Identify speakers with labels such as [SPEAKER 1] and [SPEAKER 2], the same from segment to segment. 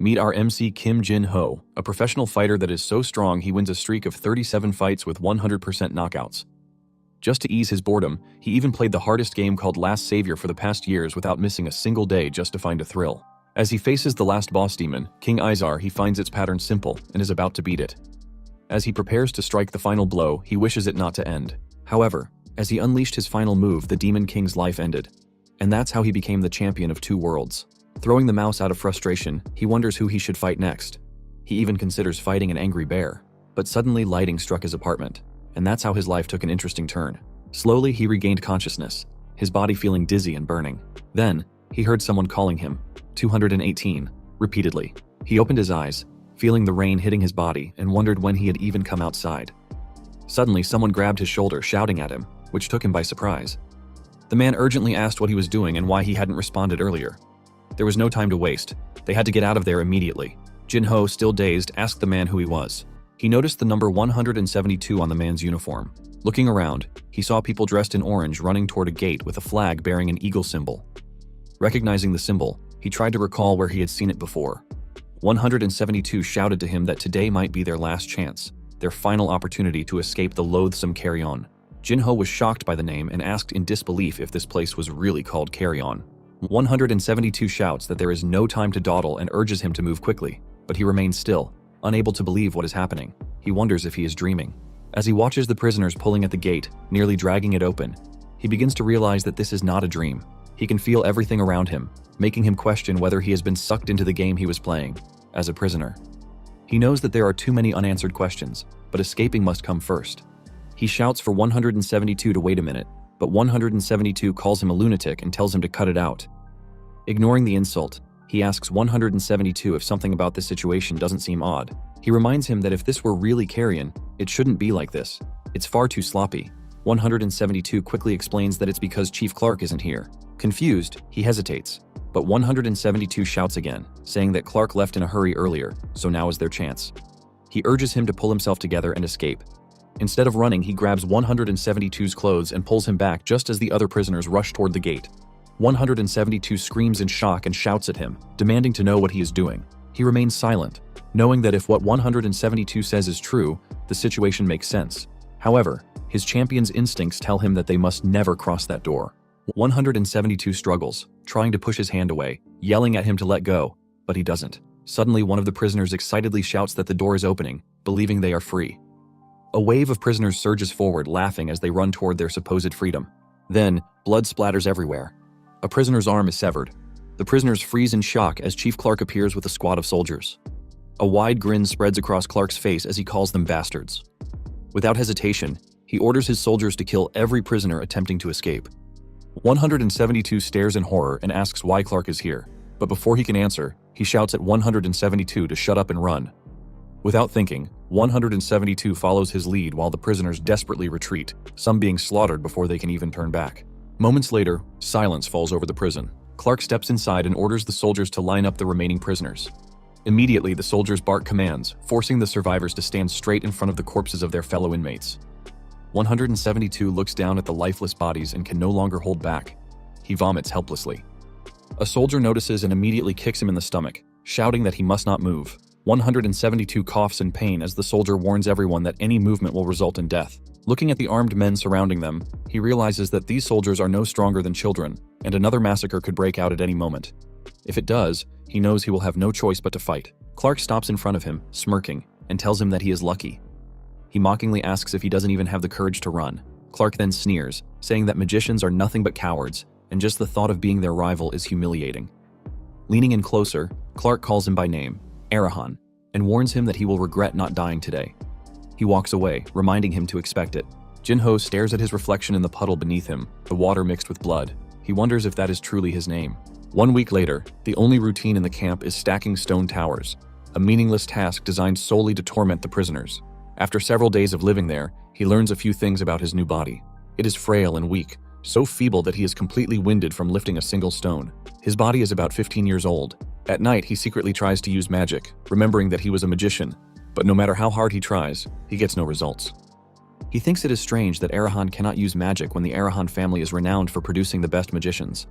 [SPEAKER 1] Meet our MC Kim Jin-ho, a professional fighter that is so strong he wins a streak of 37 fights with 100% knockouts. Just to ease his boredom, he even played the hardest game called Last Savior for the past years without missing a single day just to find a thrill. As he faces the last boss demon, King Izar, he finds its pattern simple and is about to beat it. As he prepares to strike the final blow, he wishes it not to end. However, as he unleashed his final move, the Demon King's life ended. And that's how he became the champion of two worlds. Throwing the mouse out of frustration, he wonders who he should fight next. He even considers fighting an angry bear. But suddenly lighting struck his apartment, and that's how his life took an interesting turn. Slowly, he regained consciousness, his body feeling dizzy and burning. Then, he heard someone calling him, 218, repeatedly. He opened his eyes, feeling the rain hitting his body, and wondered when he had even come outside. Suddenly, someone grabbed his shoulder, shouting at him, which took him by surprise. The man urgently asked what he was doing and why he hadn't responded earlier. There was no time to waste. They had to get out of there immediately. Jin-ho, still dazed, asked the man who he was. He noticed the number 172 on the man's uniform. Looking around, he saw people dressed in orange running toward a gate with a flag bearing an eagle symbol. Recognizing the symbol, he tried to recall where he had seen it before. 172 shouted to him that today might be their last chance, their final opportunity to escape the loathsome Carry-On. Jin-ho was shocked by the name and asked in disbelief if this place was really called Carry-On. 172 shouts that there is no time to dawdle and urges him to move quickly, but he remains still, unable to believe what is happening. He wonders if he is dreaming. As he watches the prisoners pulling at the gate, nearly dragging it open, he begins to realize that this is not a dream. He can feel everything around him, making him question whether he has been sucked into the game he was playing, as a prisoner. He knows that there are too many unanswered questions, but escaping must come first. He shouts for 172 to wait a minute, but 172 calls him a lunatic and tells him to cut it out. Ignoring the insult, he asks 172 if something about this situation doesn't seem odd. He reminds him that if this were really Carrion, it shouldn't be like this. It's far too sloppy. 172 quickly explains that it's because Chief Clark isn't here. Confused, he hesitates, but 172 shouts again, saying that Clark left in a hurry earlier, so now is their chance. He urges him to pull himself together and escape. Instead of running, he grabs 172's clothes and pulls him back just as the other prisoners rush toward the gate. 172 screams in shock and shouts at him, demanding to know what he is doing. He remains silent, knowing that if what 172 says is true, the situation makes sense. However, his champion's instincts tell him that they must never cross that door. 172 struggles, trying to push his hand away, yelling at him to let go, but he doesn't. Suddenly, one of the prisoners excitedly shouts that the door is opening, believing they are free. A wave of prisoners surges forward, laughing as they run toward their supposed freedom. Then, blood splatters everywhere. A prisoner's arm is severed. The prisoners freeze in shock as Chief Clark appears with a squad of soldiers. A wide grin spreads across Clark's face as he calls them bastards. Without hesitation, he orders his soldiers to kill every prisoner attempting to escape. 172 stares in horror and asks why Clark is here, but before he can answer, he shouts at 172 to shut up and run. Without thinking, 172 follows his lead while the prisoners desperately retreat, some being slaughtered before they can even turn back. Moments later, silence falls over the prison. Clark steps inside and orders the soldiers to line up the remaining prisoners. Immediately, the soldiers bark commands, forcing the survivors to stand straight in front of the corpses of their fellow inmates. 172 looks down at the lifeless bodies and can no longer hold back. He vomits helplessly. A soldier notices and immediately kicks him in the stomach, shouting that he must not move. 172 coughs in pain as the soldier warns everyone that any movement will result in death. Looking at the armed men surrounding them, he realizes that these soldiers are no stronger than children, and another massacre could break out at any moment. If it does, he knows he will have no choice but to fight. Clark stops in front of him, smirking, and tells him that he is lucky. He mockingly asks if he doesn't even have the courage to run. Clark then sneers, saying that magicians are nothing but cowards, and just the thought of being their rival is humiliating. Leaning in closer, Clark calls him by name, Arahan, and warns him that he will regret not dying today. He walks away, reminding him to expect it. Jin-ho stares at his reflection in the puddle beneath him, the water mixed with blood. He wonders if that is truly his name. 1 week later, the only routine in the camp is stacking stone towers, a meaningless task designed solely to torment the prisoners. After several days of living there, he learns a few things about his new body. It is frail and weak, so feeble that he is completely winded from lifting a single stone. His body is about 15 years old. At night, he secretly tries to use magic, remembering that he was a magician, but no matter how hard he tries, he gets no results. He thinks it is strange that Arahan cannot use magic when the Arahan family is renowned for producing the best magicians.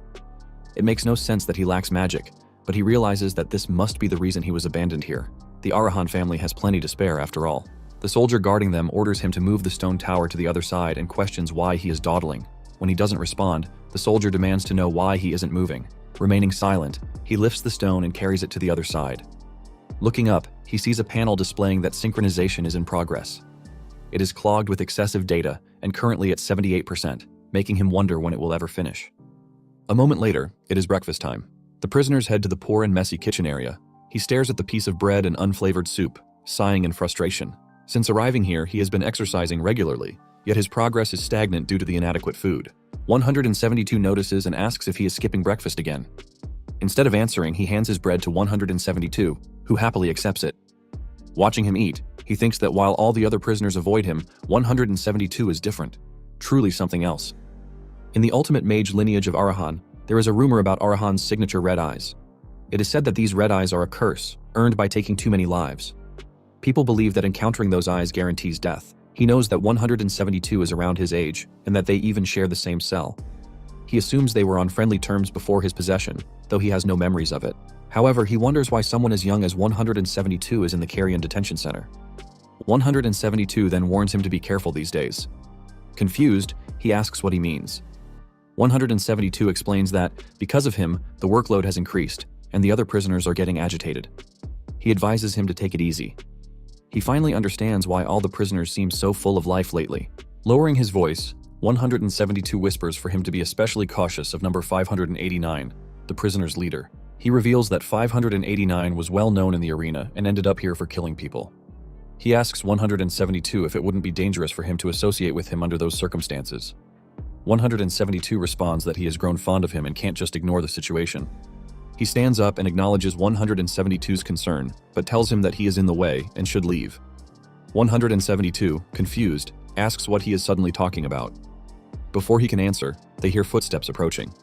[SPEAKER 1] It makes no sense that he lacks magic, but he realizes that this must be the reason he was abandoned here. The Arahan family has plenty to spare after all. The soldier guarding them orders him to move the stone tower to the other side and questions why he is dawdling. When he doesn't respond, the soldier demands to know why he isn't moving. Remaining silent, he lifts the stone and carries it to the other side. Looking up, he sees a panel displaying that synchronization is in progress. It is clogged with excessive data and currently at 78%, making him wonder when it will ever finish. A moment later, it is breakfast time. The prisoners head to the poor and messy kitchen area. He stares at the piece of bread and unflavored soup, sighing in frustration. Since arriving here, he has been exercising regularly, yet his progress is stagnant due to the inadequate food. 172 notices and asks if he is skipping breakfast again. Instead of answering, he hands his bread to 172, who happily accepts it. Watching him eat, he thinks that while all the other prisoners avoid him, 172 is different. Truly something else. In the ultimate mage lineage of Arahan, there is a rumor about Arahan's signature red eyes. It is said that these red eyes are a curse, earned by taking too many lives. People believe that encountering those eyes guarantees death. He knows that 172 is around his age, and that they even share the same cell. He assumes they were on friendly terms before his possession, though he has no memories of it. However, he wonders why someone as young as 172 is in the Carrion Detention Center. 172 then warns him to be careful these days. Confused, he asks what he means. 172 explains that, because of him, the workload has increased, and the other prisoners are getting agitated. He advises him to take it easy. He finally understands why all the prisoners seem so full of life lately. Lowering his voice, 172 whispers for him to be especially cautious of number 589, the prisoner's leader. He reveals that 589 was well known in the arena and ended up here for killing people. He asks 172 if it wouldn't be dangerous for him to associate with him under those circumstances. 172 responds that he has grown fond of him and can't just ignore the situation. He stands up and acknowledges 172's concern, but tells him that he is in the way and should leave. 172, confused, asks what he is suddenly talking about. Before he can answer, they hear footsteps approaching.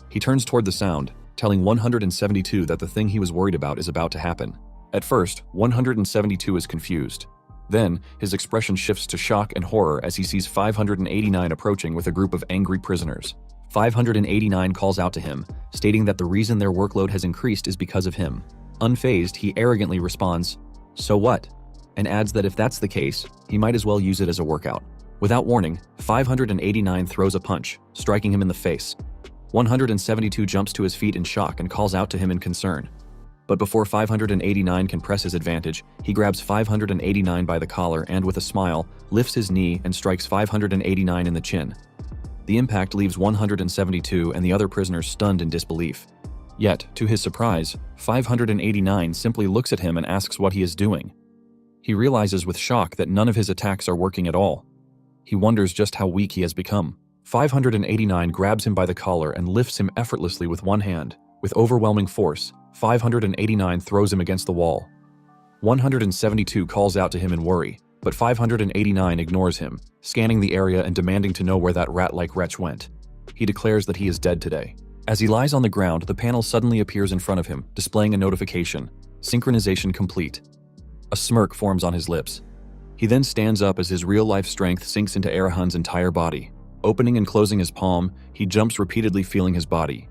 [SPEAKER 1] He turns toward the sound, telling 172 that the thing he was worried about is about to happen. At first, 172 is confused. Then, his expression shifts to shock and horror as he sees 589 approaching with a group of angry prisoners. 589 calls out to him, stating that the reason their workload has increased is because of him. Unfazed, he arrogantly responds, "So what?" and adds that if that's the case, he might as well use it as a workout. Without warning, 589 throws a punch, striking him in the face. 172 jumps to his feet in shock and calls out to him in concern. But before 589 can press his advantage, he grabs 589 by the collar and, with a smile, lifts his knee and strikes 589 in the chin. The impact leaves 172 and the other prisoners stunned in disbelief. Yet, to his surprise, 589 simply looks at him and asks what he is doing. He realizes with shock that none of his attacks are working at all. He wonders just how weak he has become. 589 grabs him by the collar and lifts him effortlessly with one hand. With overwhelming force, 589 throws him against the wall. 172 calls out to him in worry, but 589 ignores him, scanning the area and demanding to know where that rat-like wretch went. He declares that he is dead today. As he lies on the ground, the panel suddenly appears in front of him, displaying a notification. Synchronization complete. A smirk forms on his lips. He then stands up as his real-life strength sinks into Arahan's entire body. Opening and closing his palm, he jumps repeatedly, feeling his body.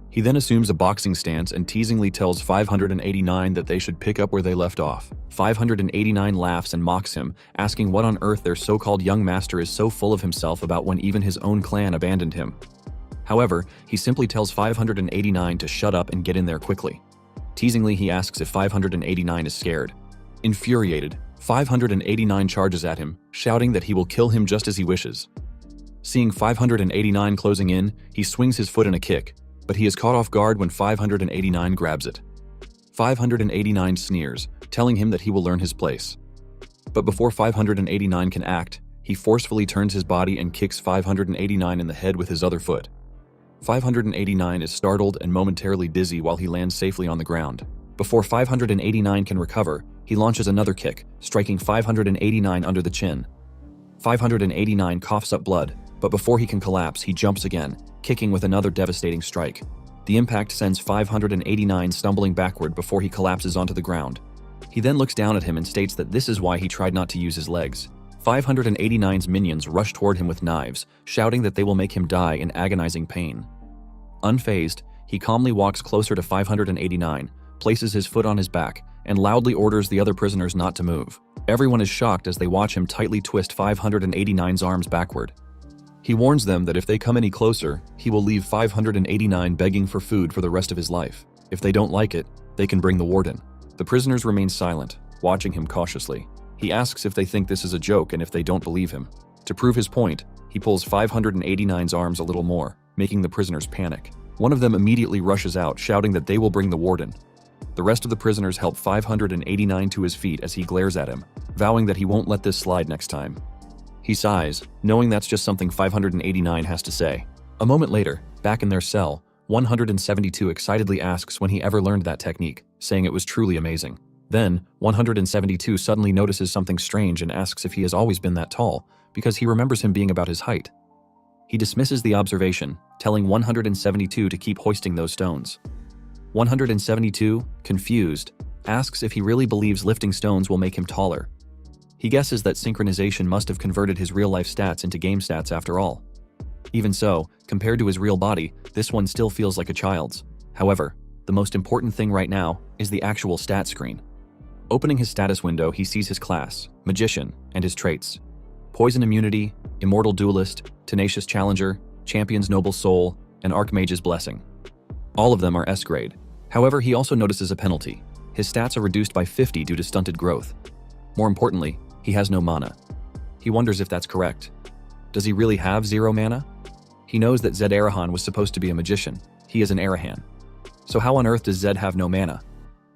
[SPEAKER 1] He then assumes a boxing stance and teasingly tells 589 that they should pick up where they left off. 589 laughs and mocks him, asking what on earth their so-called young master is so full of himself about when even his own clan abandoned him. However, he simply tells 589 to shut up and get in there quickly. Teasingly, he asks if 589 is scared. Infuriated, 589 charges at him, shouting that he will kill him just as he wishes. Seeing 589 closing in, he swings his foot in a kick, but he is caught off guard when 589 grabs it. 589 sneers, telling him that he will learn his place. But before 589 can act, he forcefully turns his body and kicks 589 in the head with his other foot. 589 is startled and momentarily dizzy while he lands safely on the ground. Before 589 can recover, he launches another kick, striking 589 under the chin. 589 coughs up blood, but before he can collapse, he jumps again, kicking with another devastating strike. The impact sends 589 stumbling backward before he collapses onto the ground. He then looks down at him and states that this is why he tried not to use his legs. 589's minions rush toward him with knives, shouting that they will make him die in agonizing pain. Unfazed, He calmly walks closer to 589, places his foot on his back, and loudly orders the other prisoners not to move. Everyone is shocked as they watch him tightly twist 589's arms backward. He warns them that if they come any closer, he will leave 589 begging for food for the rest of his life. If they don't like it, they can bring the warden. The prisoners remain silent, watching him cautiously. He asks if they think this is a joke and if they don't believe him. To prove his point, he pulls 589's arms a little more, making the prisoners panic. One of them immediately rushes out, shouting that they will bring the warden. The rest of the prisoners help 589 to his feet as he glares at him, vowing that he won't let this slide next time. He sighs, knowing that's just something 589 has to say. A moment later, back in their cell, 172 excitedly asks when he ever learned that technique, saying it was truly amazing. Then, 172 suddenly notices something strange and asks if he has always been that tall, because he remembers him being about his height. He dismisses the observation, telling 172 to keep hoisting those stones. 172, confused, asks if he really believes lifting stones will make him taller. He guesses that synchronization must have converted his real-life stats into game stats after all. Even so, compared to his real body, this one still feels like a child's. However, the most important thing right now is the actual stat screen. Opening his status window, he sees his class, Magician, and his traits. Poison Immunity, Immortal Duelist, Tenacious Challenger, Champion's Noble Soul, and Archmage's Blessing. All of them are S grade. However, he also notices a penalty. His stats are reduced by 50 due to stunted growth. More importantly, he has no mana. He wonders if that's correct. Does he really have 0 mana? He knows that Zed Arahan was supposed to be a magician. He is an Arahan. So how on earth does Zed have no mana?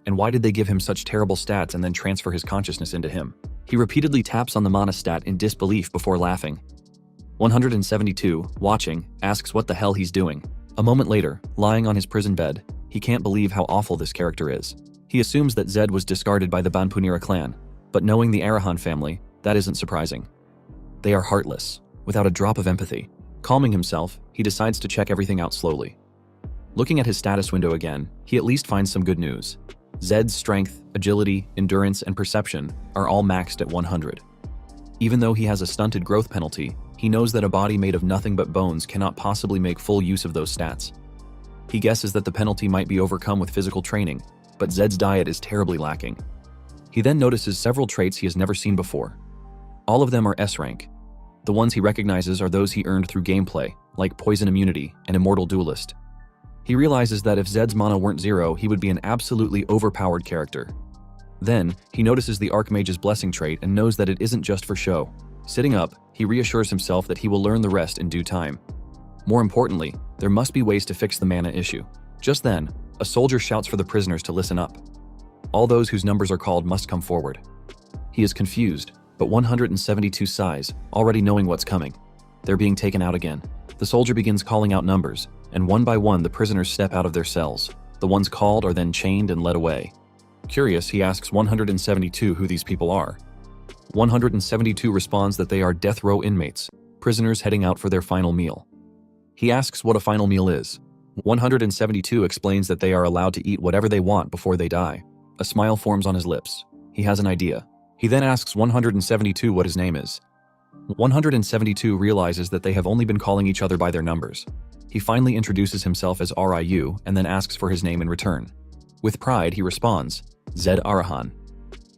[SPEAKER 1] And why did they give him such terrible stats and then transfer his consciousness into him? He repeatedly taps on the mana stat in disbelief before laughing. 172, watching, asks what the hell he's doing. A moment later, lying on his prison bed, he can't believe how awful this character is. He assumes that Zed was discarded by the Banpunira clan, but knowing the Arahan family, that isn't surprising. They are heartless, without a drop of empathy. Calming himself, he decides to check everything out slowly. Looking at his status window again, he at least finds some good news. Zed's strength, agility, endurance, and perception are all maxed at 100. Even though he has a stunted growth penalty, he knows that a body made of nothing but bones cannot possibly make full use of those stats. He guesses that the penalty might be overcome with physical training, but Zed's diet is terribly lacking. He then notices several traits he has never seen before. All of them are S rank. The ones he recognizes are those he earned through gameplay, like Poison Immunity and Immortal Duelist. He realizes that if Zed's mana weren't 0, he would be an absolutely overpowered character. Then, he notices the Archmage's Blessing trait and knows that it isn't just for show. Sitting up, he reassures himself that he will learn the rest in due time. More importantly, there must be ways to fix the mana issue. Just then, a soldier shouts for the prisoners to listen up. All those whose numbers are called must come forward. He is confused, but 172 sighs, already knowing what's coming. They're being taken out again. The soldier begins calling out numbers, and one by one the prisoners step out of their cells. The ones called are then chained and led away. Curious, he asks 172 who these people are. 172 responds that they are death row inmates, prisoners heading out for their final meal. He asks what a final meal is. 172 explains that they are allowed to eat whatever they want before they die. A smile forms on his lips. He has an idea. He then asks 172 what his name is. 172 realizes that they have only been calling each other by their numbers. He finally introduces himself as RIU and then asks for his name in return. With pride, he responds, Zed Arahan.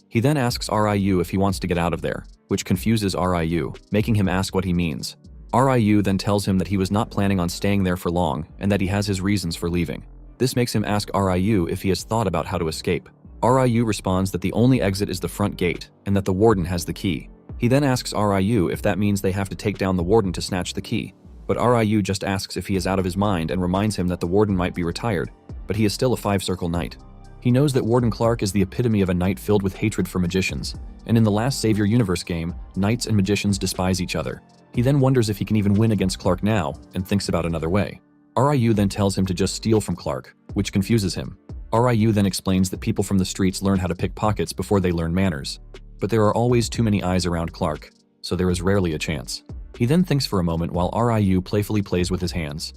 [SPEAKER 1] He then asks RIU if he wants to get out of there, which confuses RIU, making him ask what he means. RIU then tells him that he was not planning on staying there for long and that he has his reasons for leaving. This makes him ask RIU if he has thought about how to escape. RIU responds that the only exit is the front gate and that the warden has the key. He then asks RIU if that means they have to take down the warden to snatch the key. But RIU just asks if he is out of his mind and reminds him that the warden might be retired, but he is still a 5-circle knight. He knows that Warden Clark is the epitome of a knight filled with hatred for magicians, and in the last Savior Universe game, knights and magicians despise each other. He then wonders if he can even win against Clark now, and thinks about another way. RIU then tells him to just steal from Clark, which confuses him. RIU then explains that people from the streets learn how to pick pockets before they learn manners. But there are always too many eyes around Clark, so there is rarely a chance. He then thinks for a moment while RIU playfully plays with his hands.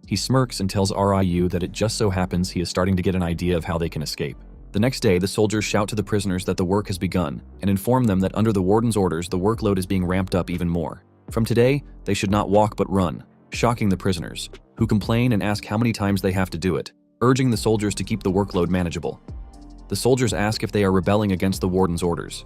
[SPEAKER 1] He smirks and tells RIU that it just so happens he is starting to get an idea of how they can escape. The next day, the soldiers shout to the prisoners that the work has begun and inform them that under the warden's orders, the workload is being ramped up even more. From today, they should not walk but run, shocking the prisoners, who who complain and ask how many times they have to do it, urging the soldiers to keep the workload manageable. The soldiers ask if they are rebelling against the warden's orders.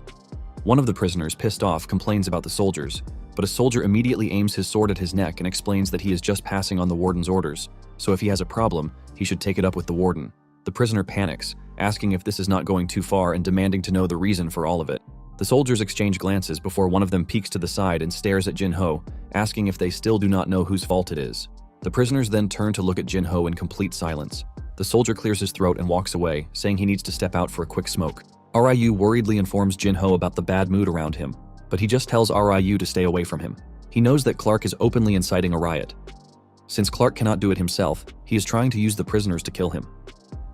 [SPEAKER 1] One of the prisoners, pissed off, complains about the soldiers, but a soldier immediately aims his sword at his neck and explains that he is just passing on the warden's orders, so if he has a problem, he should take it up with the warden. The prisoner panics, asking if this is not going too far and demanding to know the reason for all of it. The soldiers exchange glances before one of them peeks to the side and stares at Jinho, asking if they still do not know whose fault it is. The prisoners then turn to look at Jinho in complete silence. The soldier clears his throat and walks away, saying he needs to step out for a quick smoke. Ryu worriedly informs Jinho about the bad mood around him, but he just tells Ryu to stay away from him. He knows that Clark is openly inciting a riot. Since Clark cannot do it himself, he is trying to use the prisoners to kill him.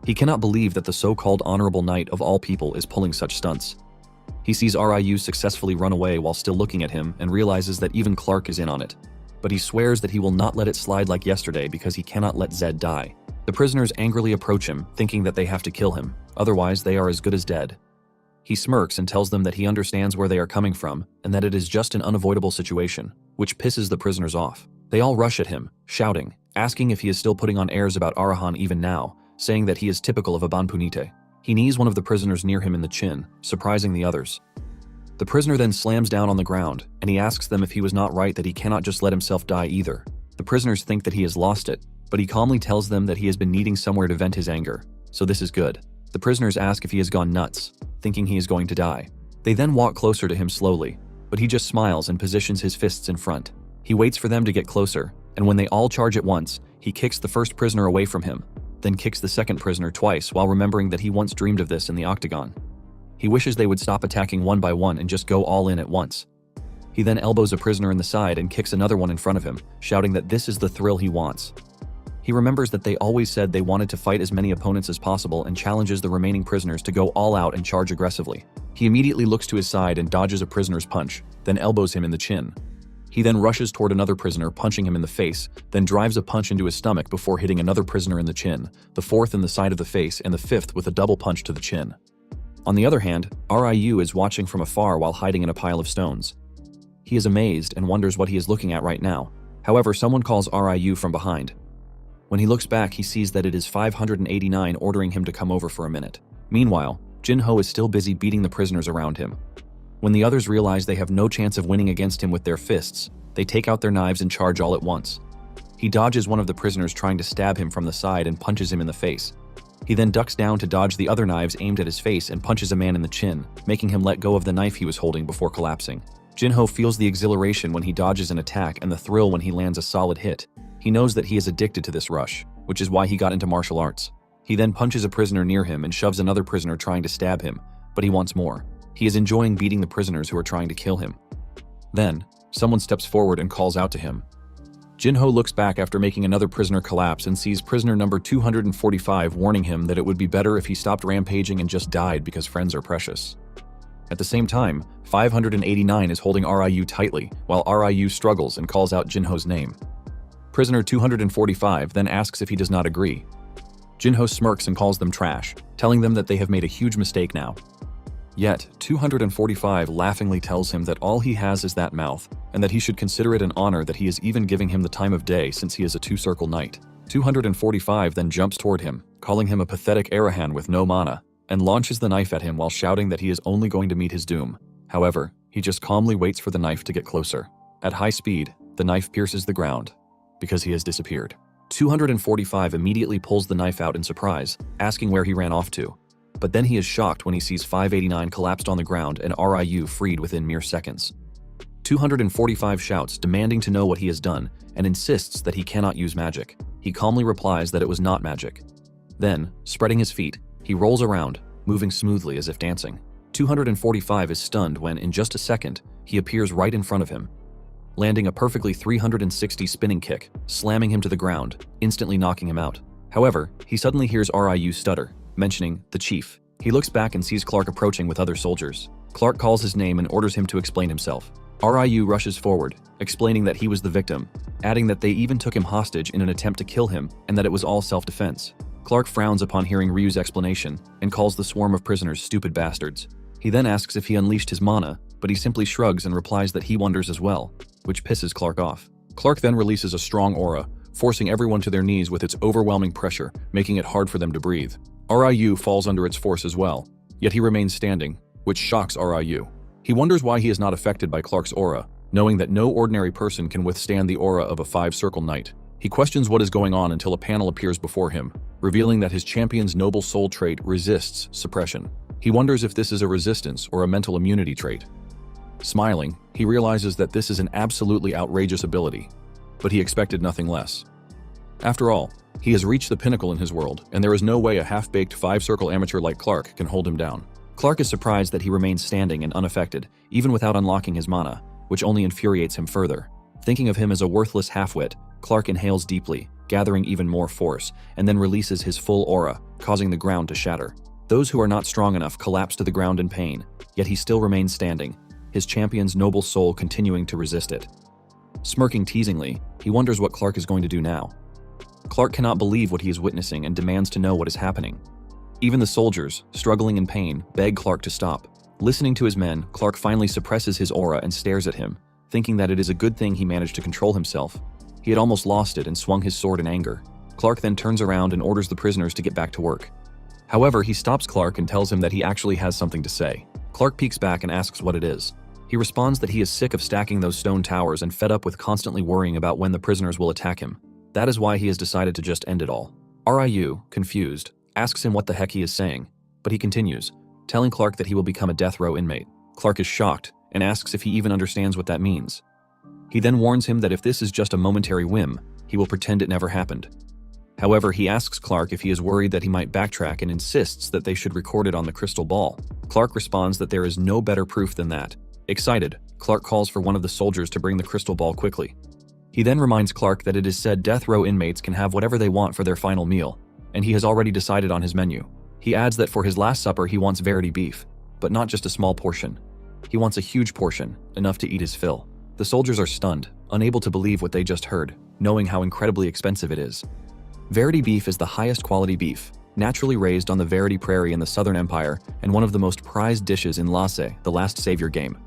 [SPEAKER 1] He cannot believe that the so-called honorable knight of all people is pulling such stunts. He sees Ryu successfully run away while still looking at him and realizes that even Clark is in on it. But he swears that he will not let it slide like yesterday because he cannot let Zed die. The prisoners angrily approach him, thinking that they have to kill him, otherwise they are as good as dead. He smirks and tells them that he understands where they are coming from and that it is just an unavoidable situation, which pisses the prisoners off. They all rush at him, shouting, asking if he is still putting on airs about Arahan even now, saying that he is typical of a Banpunite. He knees one of the prisoners near him in the chin, surprising the others. The prisoner then slams down on the ground, and he asks them if he was not right that he cannot just let himself die either. The prisoners think that he has lost it, but he calmly tells them that he has been needing somewhere to vent his anger, so this is good. The prisoners ask if he has gone nuts, thinking he is going to die. They then walk closer to him slowly, but he just smiles and positions his fists in front. He waits for them to get closer, and when they all charge at once, he kicks the first prisoner away from him, then kicks the second prisoner twice while remembering that he once dreamed of this in the octagon. He wishes they would stop attacking one by one and just go all in at once. He then elbows a prisoner in the side and kicks another one in front of him, shouting that this is the thrill he wants. He remembers that they always said they wanted to fight as many opponents as possible and challenges the remaining prisoners to go all out and charge aggressively. He immediately looks to his side and dodges a prisoner's punch, then elbows him in the chin. He then rushes toward another prisoner, punching him in the face, then drives a punch into his stomach before hitting another prisoner in the chin, the fourth in the side of the face and the fifth with a double punch to the chin. On the other hand, Ryu is watching from afar while hiding in a pile of stones. He is amazed and wonders what he is looking at right now. However, someone calls Ryu from behind. When he looks back, he sees that it is 589 ordering him to come over for a minute. Meanwhile, Jinho is still busy beating the prisoners around him. When the others realize they have no chance of winning against him with their fists, they take out their knives and charge all at once. He dodges one of the prisoners trying to stab him from the side and punches him in the face. He then ducks down to dodge the other knives aimed at his face and punches a man in the chin, making him let go of the knife he was holding before collapsing. Jinho feels the exhilaration when he dodges an attack and the thrill when he lands a solid hit. He knows that he is addicted to this rush, which is why he got into martial arts. He then punches a prisoner near him and shoves another prisoner trying to stab him, but he wants more. He is enjoying beating the prisoners who are trying to kill him. Then, someone steps forward and calls out to him. Jinho looks back after making another prisoner collapse and sees prisoner number 245 warning him that it would be better if he stopped rampaging and just died because friends are precious. At the same time, 589 is holding Ryu tightly, while Ryu struggles and calls out Jinho's name. Prisoner 245 then asks if he does not agree. Jinho smirks and calls them trash, telling them that they have made a huge mistake now. Yet, 245 laughingly tells him that all he has is that mouth, and that he should consider it an honor that he is even giving him the time of day since he is a two-circle knight. 245 then jumps toward him, calling him a pathetic Arahan with no mana, and launches the knife at him while shouting that he is only going to meet his doom. However, he just calmly waits for the knife to get closer. At high speed, the knife pierces the ground, because he has disappeared. 245 immediately pulls the knife out in surprise, asking where he ran off to. But then he is shocked when he sees 589 collapsed on the ground and Ryu freed within mere seconds. 245 shouts, demanding to know what he has done, and insists that he cannot use magic. He calmly replies that it was not magic. Then, spreading his feet, he rolls around, moving smoothly as if dancing. 245 is stunned when, in just a second, he appears right in front of him, landing a perfectly 360 spinning kick, slamming him to the ground, instantly knocking him out. However, he suddenly hears Ryu stutter, mentioning the chief. He looks back and sees Clark approaching with other soldiers. Clark calls his name and orders him to explain himself. Ryu rushes forward, explaining that he was the victim, adding that they even took him hostage in an attempt to kill him and that it was all self-defense. Clark frowns upon hearing Ryu's explanation and calls the swarm of prisoners stupid bastards. He then asks if he unleashed his mana, but he simply shrugs and replies that he wonders as well, which pisses Clark off. Clark then releases a strong aura, forcing everyone to their knees with its overwhelming pressure, making it hard for them to breathe. Ryu falls under its force as well, yet he remains standing, which shocks Ryu. He wonders why he is not affected by Clark's aura, knowing that no ordinary person can withstand the aura of a 5-circle knight. He questions what is going on until a panel appears before him, revealing that his champion's noble soul trait resists suppression. He wonders if this is a resistance or a mental immunity trait. Smiling, he realizes that this is an absolutely outrageous ability, but he expected nothing less. After all, he has reached the pinnacle in his world, and there is no way a half-baked 5-circle amateur like Clark can hold him down. Clark is surprised that he remains standing and unaffected, even without unlocking his mana, which only infuriates him further. Thinking of him as a worthless half-wit, Clark inhales deeply, gathering even more force, and then releases his full aura, causing the ground to shatter. Those who are not strong enough collapse to the ground in pain, yet he still remains standing, his champion's noble soul continuing to resist it. Smirking teasingly, he wonders what Clark is going to do now. Clark cannot believe what he is witnessing and demands to know what is happening. Even the soldiers, struggling in pain, beg Clark to stop. Listening to his men, Clark finally suppresses his aura and stares at him, thinking that it is a good thing he managed to control himself. He had almost lost it and swung his sword in anger. Clark then turns around and orders the prisoners to get back to work. However, he stops Clark and tells him that he actually has something to say. Clark peeks back and asks what it is. He responds that he is sick of stacking those stone towers and fed up with constantly worrying about when the prisoners will attack him. That is why he has decided to just end it all. Ryu, confused, asks him what the heck he is saying, but he continues, telling Clark that he will become a death row inmate. Clark is shocked and asks if he even understands what that means. He then warns him that if this is just a momentary whim, he will pretend it never happened. However, he asks Clark if he is worried that he might backtrack and insists that they should record it on the crystal ball. Clark responds that there is no better proof than that. Excited, Clark calls for one of the soldiers to bring the crystal ball quickly. He then reminds Clark that it is said death row inmates can have whatever they want for their final meal, and he has already decided on his menu. He adds that for his last supper he wants verity beef, but not just a small portion. He wants a huge portion, enough to eat his fill. The soldiers are stunned, unable to believe what they just heard, knowing how incredibly expensive it is. Verity beef is the highest quality beef, naturally raised on the Verity Prairie in the Southern Empire, and one of the most prized dishes in Lase, the Last Savior game.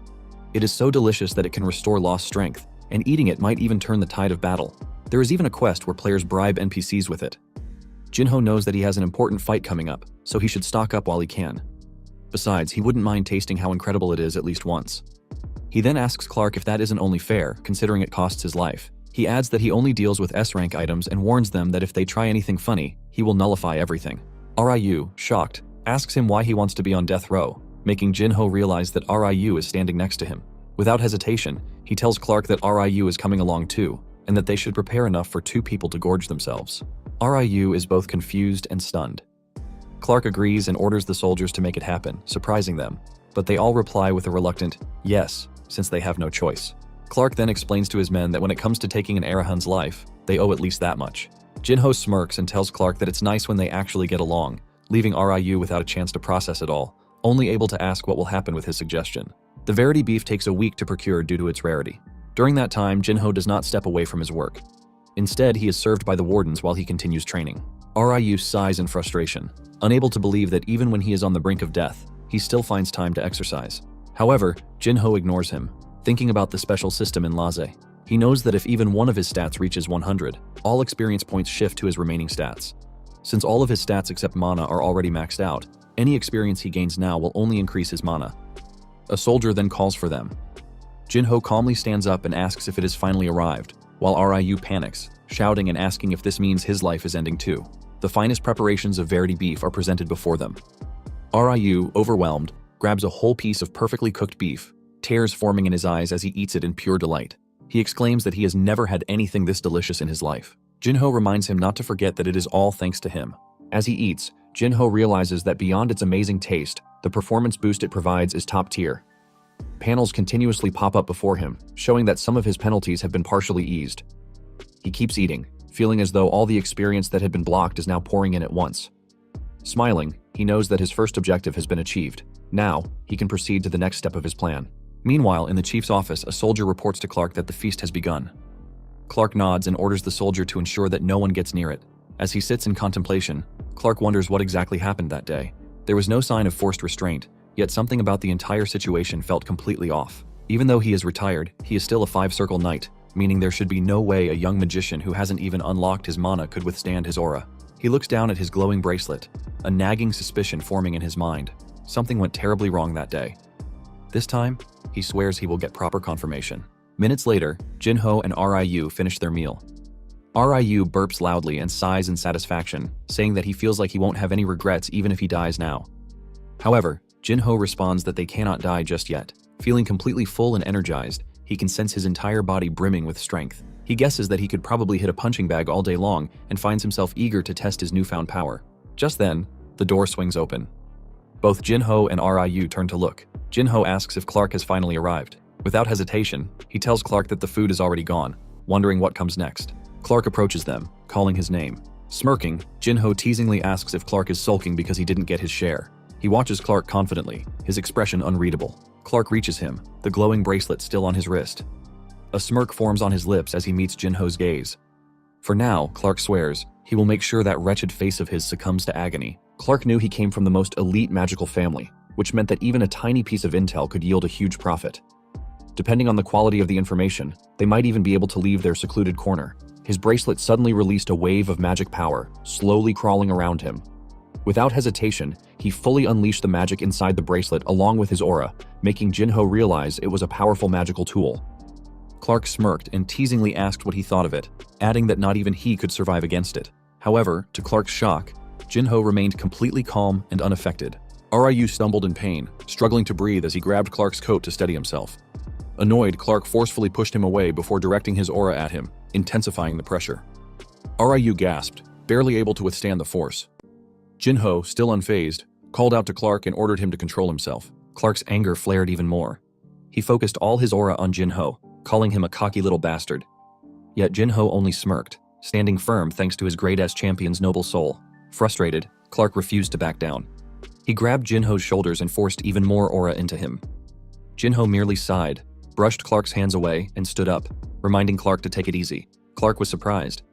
[SPEAKER 1] It is so delicious that it can restore lost strength, and eating it might even turn the tide of battle. There is even a quest where players bribe NPCs with it. Jinho knows that he has an important fight coming up, so he should stock up while he can. Besides, he wouldn't mind tasting how incredible it is at least once. He then asks Clark if that isn't only fair, considering it costs his life. He adds that he only deals with S-rank items and warns them that if they try anything funny, he will nullify everything. Ryu, shocked, asks him why he wants to be on death row, making Jinho realize that Ryu is standing next to him. Without hesitation, he tells Clark that Ryu is coming along too, and that they should prepare enough for 2 people to gorge themselves. Ryu is both confused and stunned. Clark agrees and orders the soldiers to make it happen, surprising them, but they all reply with a reluctant yes, since they have no choice. Clark then explains to his men that when it comes to taking an Arahun's life, they owe at least that much. Jinho smirks and tells Clark that it's nice when they actually get along, leaving Ryu without a chance to process it all, only able to ask what will happen with his suggestion. The Verity beef takes a week to procure due to its rarity. During that time, Jinho does not step away from his work. Instead, he is served by the wardens while he continues training. Ryu sighs in frustration, unable to believe that even when he is on the brink of death, he still finds time to exercise. However, Jinho ignores him, thinking about the special system in Lase. He knows that if even one of his stats reaches 100, all experience points shift to his remaining stats. Since all of his stats except mana are already maxed out, any experience he gains now will only increase his mana. A soldier then calls for them. Jinho calmly stands up and asks if it has finally arrived, while Ryu panics, shouting and asking if this means his life is ending too. The finest preparations of Verity beef are presented before them. Ryu, overwhelmed, grabs a whole piece of perfectly cooked beef, tears forming in his eyes as he eats it in pure delight. He exclaims that he has never had anything this delicious in his life. Jinho reminds him not to forget that it is all thanks to him. As he eats, Jinho realizes that beyond its amazing taste, the performance boost it provides is top tier. Panels continuously pop up before him, showing that some of his penalties have been partially eased. He keeps eating, feeling as though all the experience that had been blocked is now pouring in at once. Smiling, he knows that his first objective has been achieved. Now, he can proceed to the next step of his plan. Meanwhile, in the chief's office, a soldier reports to Clark that the feast has begun. Clark nods and orders the soldier to ensure that no one gets near it. As he sits in contemplation, Clark wonders what exactly happened that day. There was no sign of forced restraint, yet something about the entire situation felt completely off. Even though he is retired, he is still a 5-circle knight, meaning there should be no way a young magician who hasn't even unlocked his mana could withstand his aura. He looks down at his glowing bracelet, a nagging suspicion forming in his mind. Something went terribly wrong that day. This time, he swears he will get proper confirmation. Minutes later, Jinho and Ryu finish their meal. Ryu burps loudly and sighs in satisfaction, saying that he feels like he won't have any regrets even if he dies now. However, Jinho responds that they cannot die just yet. Feeling completely full and energized, he can sense his entire body brimming with strength. He guesses that he could probably hit a punching bag all day long and finds himself eager to test his newfound power. Just then, the door swings open. Both Jinho and Ryu turn to look. Jinho asks if Clark has finally arrived. Without hesitation, he tells Clark that the food is already gone, wondering what comes next. Clark approaches them, calling his name. Smirking, Jinho teasingly asks if Clark is sulking because he didn't get his share. He watches Clark confidently, his expression unreadable. Clark reaches him, the glowing bracelet still on his wrist. A smirk forms on his lips as he meets Jinho's gaze. For now, Clark swears, he will make sure that wretched face of his succumbs to agony. Clark knew he came from the most elite magical family, which meant that even a tiny piece of intel could yield a huge profit. Depending on the quality of the information, they might even be able to leave their secluded corner. His bracelet suddenly released a wave of magic power, slowly crawling around him. Without hesitation, he fully unleashed the magic inside the bracelet along with his aura, making Jinho realize it was a powerful magical tool. Clark smirked and teasingly asked what he thought of it, adding that not even he could survive against it. However, to Clark's shock, Jinho remained completely calm and unaffected. Ryu stumbled in pain, struggling to breathe as he grabbed Clark's coat to steady himself. Annoyed, Clark forcefully pushed him away before directing his aura at him, intensifying the pressure. Ryu gasped, barely able to withstand the force. Jinho, still unfazed, called out to Clark and ordered him to control himself. Clark's anger flared even more. He focused all his aura on Jinho, calling him a cocky little bastard. Yet Jinho only smirked, standing firm thanks to his great-ass champion's noble soul. Frustrated, Clark refused to back down. He grabbed Jinho's shoulders and forced even more aura into him. Jinho merely sighed, brushed Clark's hands away, and stood up, reminding Clark to take it easy. Clark was surprised.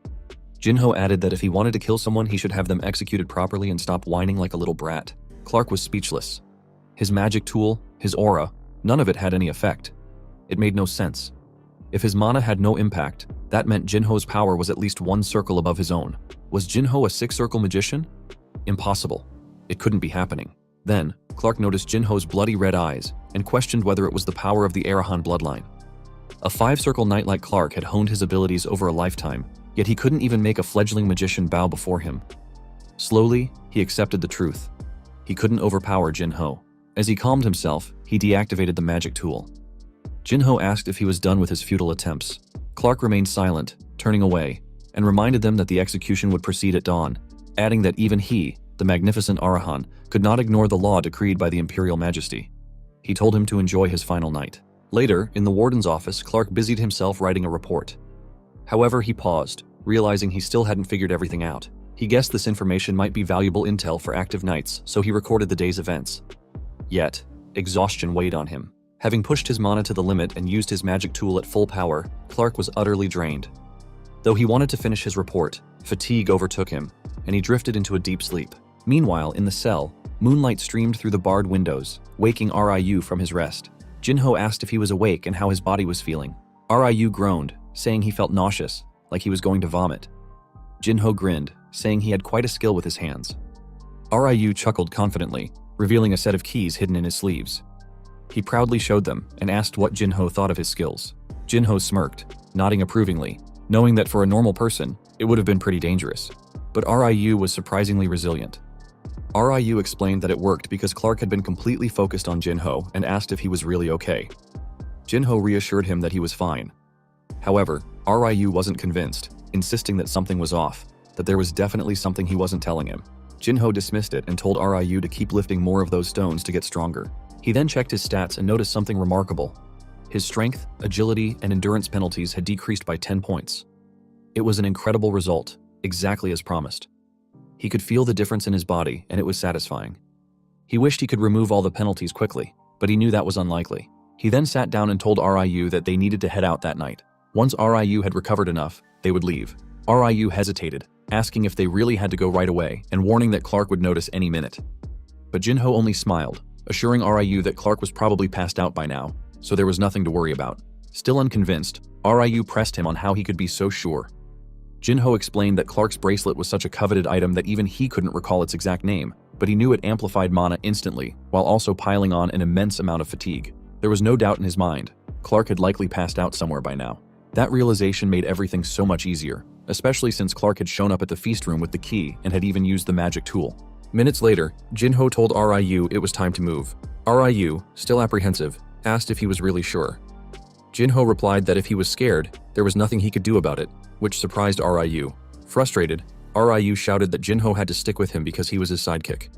[SPEAKER 1] Jinho added that if he wanted to kill someone, he should have them executed properly and stop whining like a little brat. Clark was speechless. His magic tool, his aura, none of it had any effect. It made no sense. If his mana had no impact, that meant Jinho's power was at least one circle above his own. Was Jinho a six-circle magician? Impossible. It couldn't be happening. Then, Clark noticed Jinho's bloody red eyes and questioned whether it was the power of the Arahan bloodline. A five-circle knight like Clark had honed his abilities over a lifetime, yet he couldn't even make a fledgling magician bow before him. Slowly, he accepted the truth. He couldn't overpower Jinho. As he calmed himself, he deactivated the magic tool. Jinho asked if he was done with his futile attempts. Clark remained silent, turning away, and reminded them that the execution would proceed at dawn, adding that even he, the magnificent Arahan, could not ignore the law decreed by the Imperial Majesty. He told him to enjoy his final night. Later, in the warden's office, Clark busied himself writing a report. However, he paused, realizing he still hadn't figured everything out. He guessed this information might be valuable intel for active knights, so he recorded the day's events. Yet, exhaustion weighed on him. Having pushed his mana to the limit and used his magic tool at full power, Clark was utterly drained. Though he wanted to finish his report, fatigue overtook him, and he drifted into a deep sleep. Meanwhile, in the cell, moonlight streamed through the barred windows, waking Ryu from his rest. Jinho asked if he was awake and how his body was feeling. Ryu groaned, saying he felt nauseous, like he was going to vomit. Jinho grinned, saying he had quite a skill with his hands. Ryu chuckled confidently, revealing a set of keys hidden in his sleeves. He proudly showed them and asked what Jinho thought of his skills. Jinho smirked, nodding approvingly, knowing that for a normal person, it would have been pretty dangerous. But Ryu was surprisingly resilient. Ryu explained that it worked because Clark had been completely focused on Jinho and asked if he was really okay. Jinho reassured him that he was fine. However, Ryu wasn't convinced, insisting that something was off, that there was definitely something he wasn't telling him. Jinho dismissed it and told Ryu to keep lifting more of those stones to get stronger. He then checked his stats and noticed something remarkable. His strength, agility, and endurance penalties had decreased by 10 points. It was an incredible result, exactly as promised. He could feel the difference in his body, and it was satisfying. He wished he could remove all the penalties quickly, but he knew that was unlikely. He then sat down and told Ryu that they needed to head out that night. Once Ryu had recovered enough, they would leave. Ryu hesitated, asking if they really had to go right away, and warning that Clark would notice any minute. But Jinho only smiled, assuring Ryu that Clark was probably passed out by now, so there was nothing to worry about. Still unconvinced, Ryu pressed him on how he could be so sure. Jinho explained that Clark's bracelet was such a coveted item that even he couldn't recall its exact name, but he knew it amplified mana instantly, while also piling on an immense amount of fatigue. There was no doubt in his mind. Clark had likely passed out somewhere by now. That realization made everything so much easier, especially since Clark had shown up at the feast room with the key and had even used the magic tool. Minutes later, Jinho told Ryu it was time to move. Ryu, still apprehensive, asked if he was really sure. Jinho replied that if he was scared, there was nothing he could do about it, which surprised Ryu. Frustrated, Ryu shouted that Jinho had to stick with him because he was his sidekick.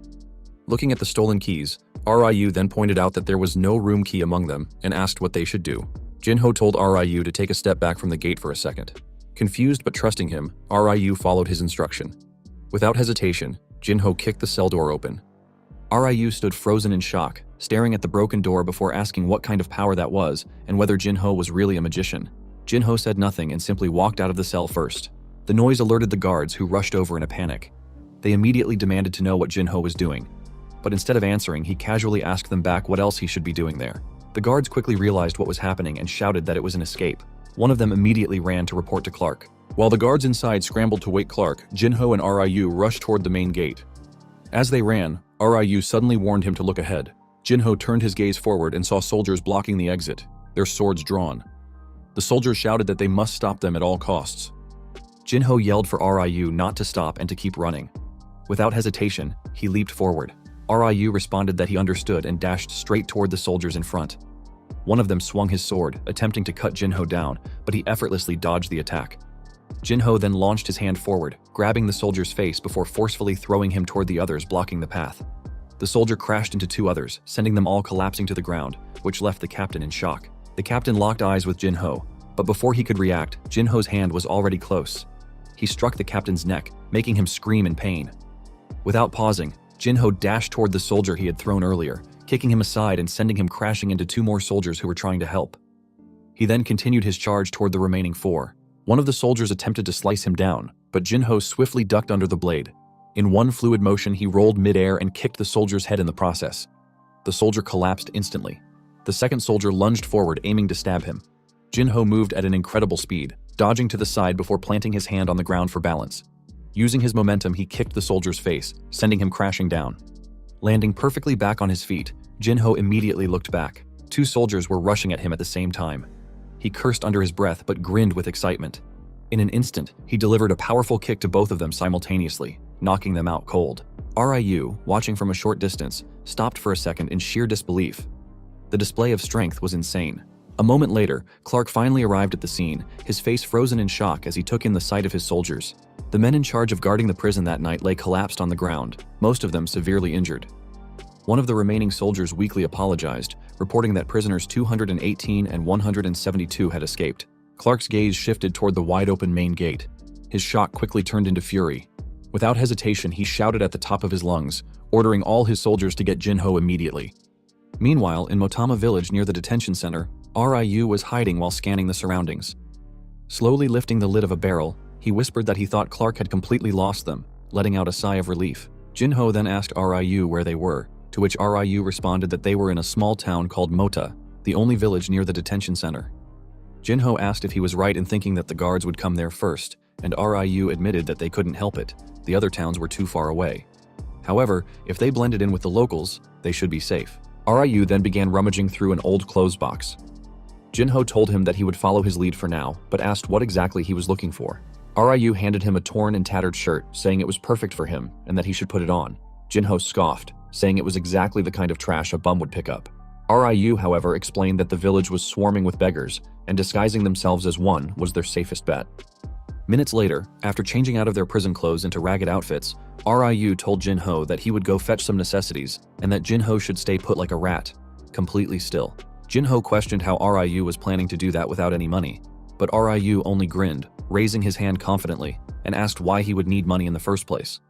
[SPEAKER 1] Looking at the stolen keys, Ryu then pointed out that there was no room key among them and asked what they should do. Jinho told Ryu to take a step back from the gate for a second. Confused but trusting him, Ryu followed his instruction. Without hesitation, Jinho kicked the cell door open. Ryu stood frozen in shock, staring at the broken door before asking what kind of power that was and whether Jinho was really a magician. Jinho said nothing and simply walked out of the cell first. The noise alerted the guards, who rushed over in a panic. They immediately demanded to know what Jinho was doing. But instead of answering, he casually asked them back what else he should be doing there. The guards quickly realized what was happening and shouted that it was an escape. One of them immediately ran to report to Clark. While the guards inside scrambled to wake Clark, Jinho and Ryu rushed toward the main gate. As they ran, Ryu suddenly warned him to look ahead. Jinho turned his gaze forward and saw soldiers blocking the exit, their swords drawn. The soldiers shouted that they must stop them at all costs. Jinho yelled for Ryu not to stop and to keep running. Without hesitation, he leaped forward. Ryu responded that he understood and dashed straight toward the soldiers in front. One of them swung his sword, attempting to cut Jinho down, but he effortlessly dodged the attack. Jinho then launched his hand forward, grabbing the soldier's face before forcefully throwing him toward the others blocking the path. The soldier crashed into two others, sending them all collapsing to the ground, which left the captain in shock. The captain locked eyes with Jinho, but before he could react, Jinho's hand was already close. He struck the captain's neck, making him scream in pain. Without pausing, Jinho dashed toward the soldier he had thrown earlier, kicking him aside and sending him crashing into two more soldiers who were trying to help. He then continued his charge toward the remaining four. One of the soldiers attempted to slice him down, but Jinho swiftly ducked under the blade. In one fluid motion, he rolled midair and kicked the soldier's head in the process. The soldier collapsed instantly. The second soldier lunged forward, aiming to stab him. Jinho moved at an incredible speed, dodging to the side before planting his hand on the ground for balance. Using his momentum, he kicked the soldier's face, sending him crashing down. Landing perfectly back on his feet, Jinho immediately looked back. Two soldiers were rushing at him at the same time. He cursed under his breath but grinned with excitement. In an instant, he delivered a powerful kick to both of them simultaneously, knocking them out cold. Ryu, watching from a short distance, stopped for a second in sheer disbelief. The display of strength was insane. A moment later, Clark finally arrived at the scene, his face frozen in shock as he took in the sight of his soldiers. The men in charge of guarding the prison that night lay collapsed on the ground, most of them severely injured. One of the remaining soldiers weakly apologized, reporting that prisoners 218 and 172 had escaped. Clark's gaze shifted toward the wide-open main gate. His shock quickly turned into fury. Without hesitation, he shouted at the top of his lungs, ordering all his soldiers to get Jinho immediately. Meanwhile, in Motama village near the detention center, Ryu was hiding while scanning the surroundings. Slowly lifting the lid of a barrel, he whispered that he thought Clark had completely lost them, letting out a sigh of relief. Jinho then asked Ryu where they were, to which Ryu responded that they were in a small town called Mota, the only village near the detention center. Jinho asked if he was right in thinking that the guards would come there first, and Ryu admitted that they couldn't help it. The other towns were too far away. However, if they blended in with the locals, they should be safe. Ryu then began rummaging through an old clothes box. Jinho told him that he would follow his lead for now, but asked what exactly he was looking for. Ryu handed him a torn and tattered shirt, saying it was perfect for him and that he should put it on. Jinho scoffed, saying it was exactly the kind of trash a bum would pick up. Ryu, however, explained that the village was swarming with beggars, and disguising themselves as one was their safest bet. Minutes later, after changing out of their prison clothes into ragged outfits, Ryu told Jinho that he would go fetch some necessities, and that Jinho should stay put like a rat, completely still. Jinho questioned how Ryu was planning to do that without any money, but Ryu only grinned, raising his hand confidently, and asked why he would need money in the first place.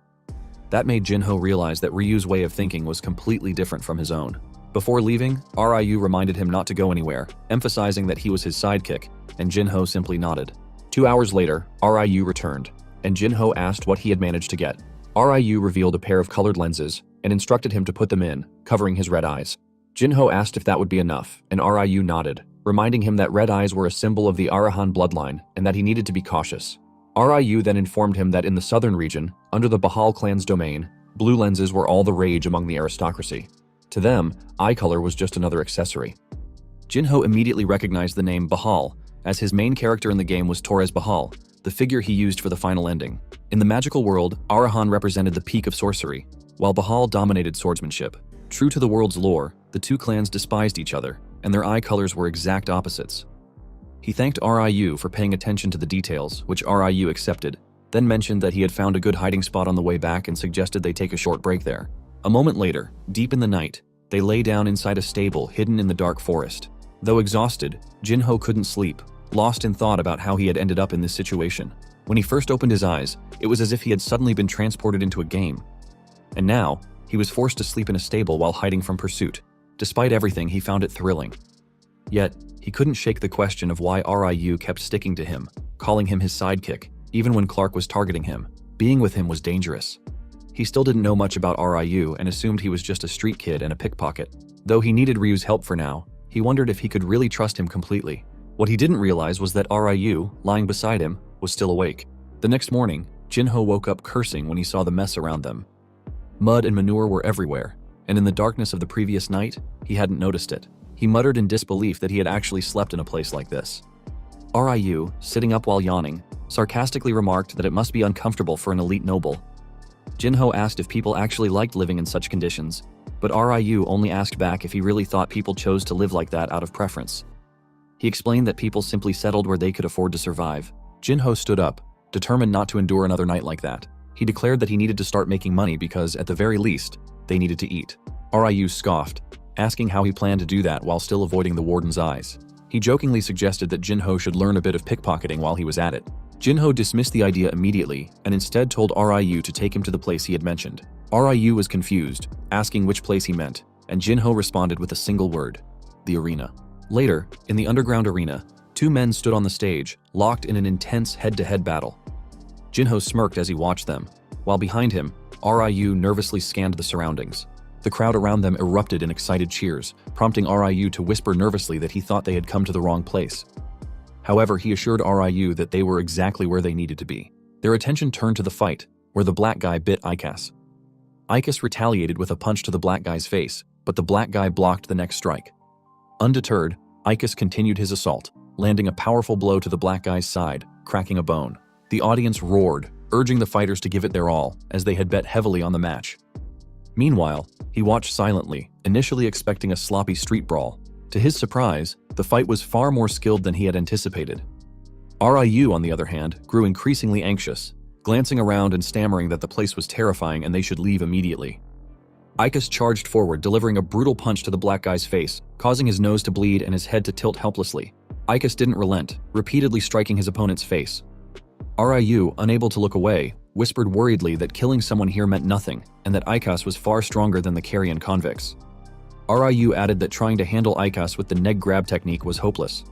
[SPEAKER 1] That made Jinho realize that Ryu's way of thinking was completely different from his own. Before leaving, Ryu reminded him not to go anywhere, emphasizing that he was his sidekick, and Jinho simply nodded. 2 hours later, Ryu returned, and Jinho asked what he had managed to get. Ryu revealed a pair of colored lenses and instructed him to put them in, covering his red eyes. Jinho asked if that would be enough, and Ryu nodded. reminding him that red eyes were a symbol of the Arahan bloodline and that he needed to be cautious. Ryu then informed him that in the southern region, under the Bahal clan's domain, blue lenses were all the rage among the aristocracy. To them, eye color was just another accessory. Jinho immediately recognized the name Bahal, as his main character in the game was Torres Bahal, the figure he used for the final ending. In the magical world, Arahan represented the peak of sorcery, while Bahal dominated swordsmanship. True to the world's lore, the two clans despised each other, and their eye colors were exact opposites. He thanked Ryu for paying attention to the details, which Ryu accepted, then mentioned that he had found a good hiding spot on the way back and suggested they take a short break there. A moment later, deep in the night, they lay down inside a stable hidden in the dark forest. Though exhausted, Jinho couldn't sleep, lost in thought about how he had ended up in this situation. When he first opened his eyes, it was as if he had suddenly been transported into a game. And now, he was forced to sleep in a stable while hiding from pursuit. Despite everything, he found it thrilling. Yet, he couldn't shake the question of why Ryu kept sticking to him, calling him his sidekick, even when Clark was targeting him. Being with him was dangerous. He still didn't know much about Ryu and assumed he was just a street kid and a pickpocket. Though he needed Ryu's help for now, he wondered if he could really trust him completely. What he didn't realize was that Ryu, lying beside him, was still awake. The next morning, Jinho woke up cursing when he saw the mess around them. Mud and manure were everywhere, and in the darkness of the previous night, he hadn't noticed it. He muttered in disbelief that he had actually slept in a place like this. Ryu, sitting up while yawning, sarcastically remarked that it must be uncomfortable for an elite noble. Jinho asked if people actually liked living in such conditions, but Ryu only asked back if he really thought people chose to live like that out of preference. He explained that people simply settled where they could afford to survive. Jinho stood up, determined not to endure another night like that. He declared that he needed to start making money because, at the very least, they needed to eat. Ryu scoffed, asking how he planned to do that while still avoiding the warden's eyes. He jokingly suggested that Jinho should learn a bit of pickpocketing while he was at it. Jinho dismissed the idea immediately and instead told Ryu to take him to the place he had mentioned. Ryu was confused, asking which place he meant, and Jinho responded with a single word: the arena. Later, in the underground arena, two men stood on the stage, locked in an intense head-to-head battle. Jinho smirked as he watched them, while behind him, Ryu nervously scanned the surroundings. The crowd around them erupted in excited cheers, prompting Ryu to whisper nervously that he thought they had come to the wrong place. However, he assured Ryu that they were exactly where they needed to be. Their attention turned to the fight, where the black guy bit Icas. Icas retaliated with a punch to the black guy's face, but the black guy blocked the next strike. Undeterred, Icas continued his assault, landing a powerful blow to the black guy's side, cracking a bone. The audience roared, urging the fighters to give it their all, as they had bet heavily on the match. Meanwhile, he watched silently, initially expecting a sloppy street brawl. To his surprise, the fight was far more skilled than he had anticipated. Ryu, on the other hand, grew increasingly anxious, glancing around and stammering that the place was terrifying and they should leave immediately. Icas charged forward, delivering a brutal punch to the black guy's face, causing his nose to bleed and his head to tilt helplessly. Icas didn't relent, repeatedly striking his opponent's face. Ryu, unable to look away, whispered worriedly that killing someone here meant nothing, and that Icas was far stronger than the Carrion convicts. Ryu added that trying to handle Icas with the neck grab technique was hopeless.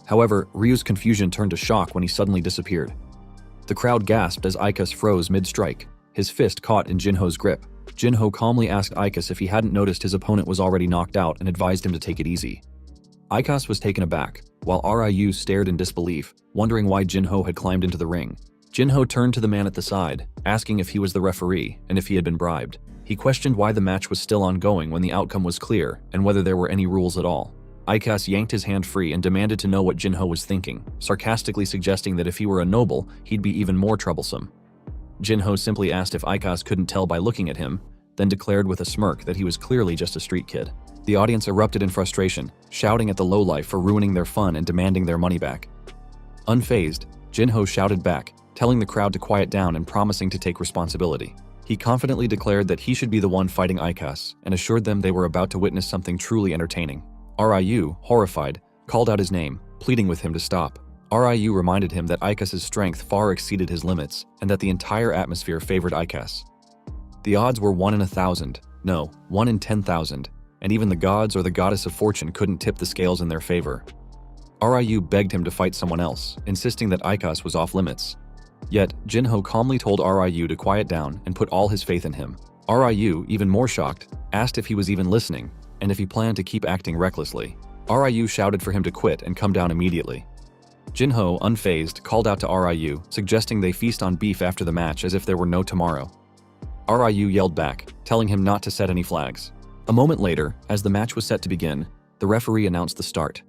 [SPEAKER 1] However, Ryu's confusion turned to shock when he suddenly disappeared. The crowd gasped as Icas froze mid-strike, his fist caught in Jinho's grip. Jinho calmly asked Icas if he hadn't noticed his opponent was already knocked out and advised him to take it easy. Icas was taken aback, while Ryu stared in disbelief, wondering why Jinho had climbed into the ring. Jinho turned to the man at the side, asking if he was the referee and if he had been bribed. He questioned why the match was still ongoing when the outcome was clear and whether there were any rules at all. Icas yanked his hand free and demanded to know what Jinho was thinking, sarcastically suggesting that if he were a noble, he'd be even more troublesome. Jinho simply asked if Icas couldn't tell by looking at him, then declared with a smirk that he was clearly just a street kid. The audience erupted in frustration, shouting at the lowlife for ruining their fun and demanding their money back. Unfazed, Jinho shouted back, telling the crowd to quiet down and promising to take responsibility. He confidently declared that he should be the one fighting Icas and assured them they were about to witness something truly entertaining. Ryu, horrified, called out his name, pleading with him to stop. Ryu reminded him that Icas' strength far exceeded his limits and that the entire atmosphere favored Icas. The odds were 1 in 1,000, no, 1 in 10,000, and even the gods or the goddess of fortune couldn't tip the scales in their favor. Ryu begged him to fight someone else, insisting that Icas was off limits. Yet, Jinho calmly told Ryu to quiet down and put all his faith in him. Ryu, even more shocked, asked if he was even listening, and if he planned to keep acting recklessly. Ryu shouted for him to quit and come down immediately. Jinho, unfazed, called out to Ryu, suggesting they feast on beef after the match as if there were no tomorrow. Ryu yelled back, telling him not to set any flags. A moment later, as the match was set to begin, the referee announced the start.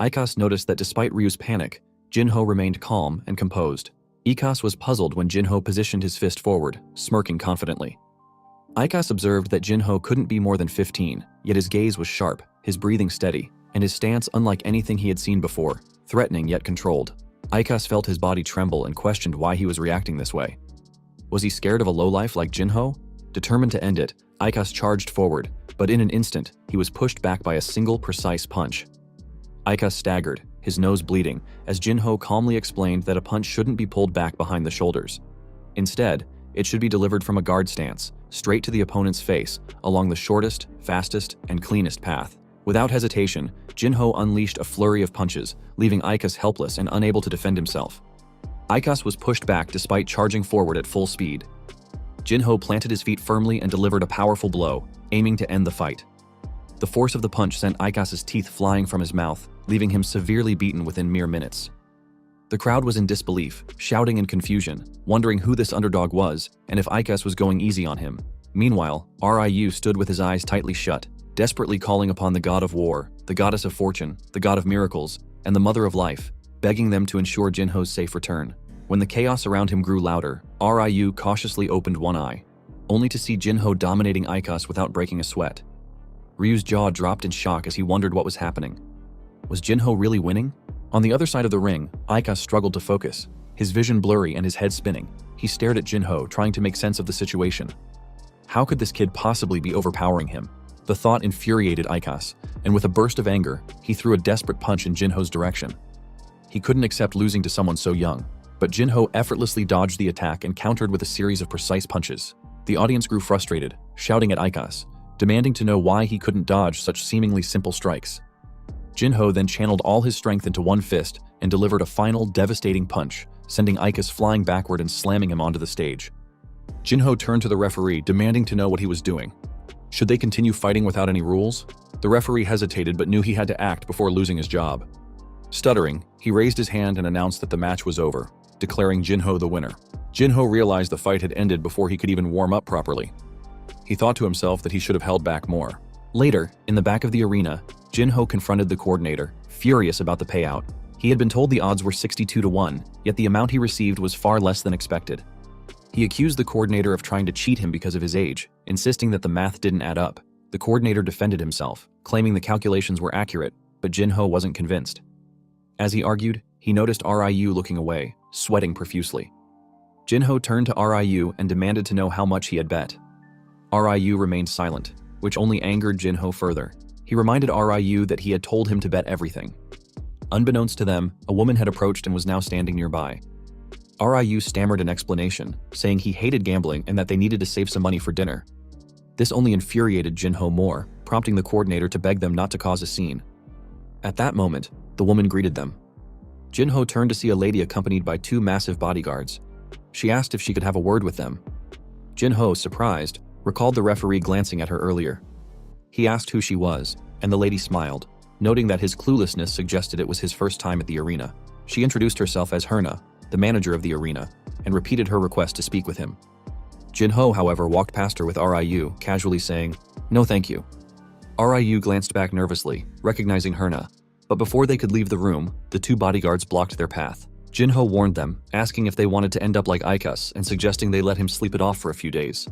[SPEAKER 1] Icas noticed that despite Ryu's panic, Jinho remained calm and composed. Icas was puzzled when Jinho positioned his fist forward, smirking confidently. Icas observed that Jinho couldn't be more than 15, yet his gaze was sharp, his breathing steady, and his stance unlike anything he had seen before, threatening yet controlled. Icas felt his body tremble and questioned why he was reacting this way. Was he scared of a lowlife like Jinho? Determined to end it, Icas charged forward, but in an instant, he was pushed back by a single precise punch. Icas staggered, his nose bleeding, as Jinho calmly explained that a punch shouldn't be pulled back behind the shoulders. Instead, it should be delivered from a guard stance, straight to the opponent's face, along the shortest, fastest, and cleanest path. Without hesitation, Jinho unleashed a flurry of punches, leaving Icas helpless and unable to defend himself. Icas was pushed back despite charging forward at full speed. Jinho planted his feet firmly and delivered a powerful blow, aiming to end the fight. The force of the punch sent Icas's teeth flying from his mouth, leaving him severely beaten within mere minutes. The crowd was in disbelief, shouting in confusion, wondering who this underdog was and if Icas was going easy on him. Meanwhile, Ryu stood with his eyes tightly shut, desperately calling upon the god of war, the goddess of fortune, the god of miracles, and the mother of life, begging them to ensure Jinho's safe return. When the chaos around him grew louder, Ryu cautiously opened one eye, only to see Jinho dominating Icas without breaking a sweat. Ryu's jaw dropped in shock as he wondered what was happening. Was Jinho really winning? On the other side of the ring, Icas struggled to focus, his vision blurry and his head spinning. He stared at Jinho, trying to make sense of the situation. How could this kid possibly be overpowering him? The thought infuriated Icas, and with a burst of anger, he threw a desperate punch in Jinho's direction. He couldn't accept losing to someone so young, but Jinho effortlessly dodged the attack and countered with a series of precise punches. The audience grew frustrated, shouting at Icas, demanding to know why he couldn't dodge such seemingly simple strikes. Jinho then channeled all his strength into one fist and delivered a final devastating punch, sending Icas flying backward and slamming him onto the stage. Jinho turned to the referee, demanding to know what he was doing. Should they continue fighting without any rules? The referee hesitated but knew he had to act before losing his job. Stuttering, he raised his hand and announced that the match was over, declaring Jinho the winner. Jinho realized the fight had ended before he could even warm up properly. He thought to himself that he should have held back more. Later, in the back of the arena, Jinho confronted the coordinator, furious about the payout. He had been told the odds were 62-1, yet the amount he received was far less than expected. He accused the coordinator of trying to cheat him because of his age, insisting that the math didn't add up. The coordinator defended himself, claiming the calculations were accurate, but Jinho wasn't convinced. As he argued, he noticed Ryu looking away, sweating profusely. Jinho turned to Ryu and demanded to know how much he had bet. Ryu remained silent, which only angered Jinho further. He reminded Ryu that he had told him to bet everything. Unbeknownst to them, a woman had approached and was now standing nearby. Ryu stammered an explanation, saying he hated gambling and that they needed to save some money for dinner. This only infuriated Jinho more, prompting the coordinator to beg them not to cause a scene. At that moment, the woman greeted them. Jinho turned to see a lady accompanied by two massive bodyguards. She asked if she could have a word with them. Jinho, surprised, recalled the referee glancing at her earlier. He asked who she was, and the lady smiled, noting that his cluelessness suggested it was his first time at the arena. She introduced herself as Herna, the manager of the arena, and repeated her request to speak with him. Jinho, however, walked past her with Ryu, casually saying, "No thank you." Ryu glanced back nervously, recognizing Herna, but before they could leave the room, the two bodyguards blocked their path. Jinho warned them, asking if they wanted to end up like Icas and suggesting they let him sleep it off for a few days.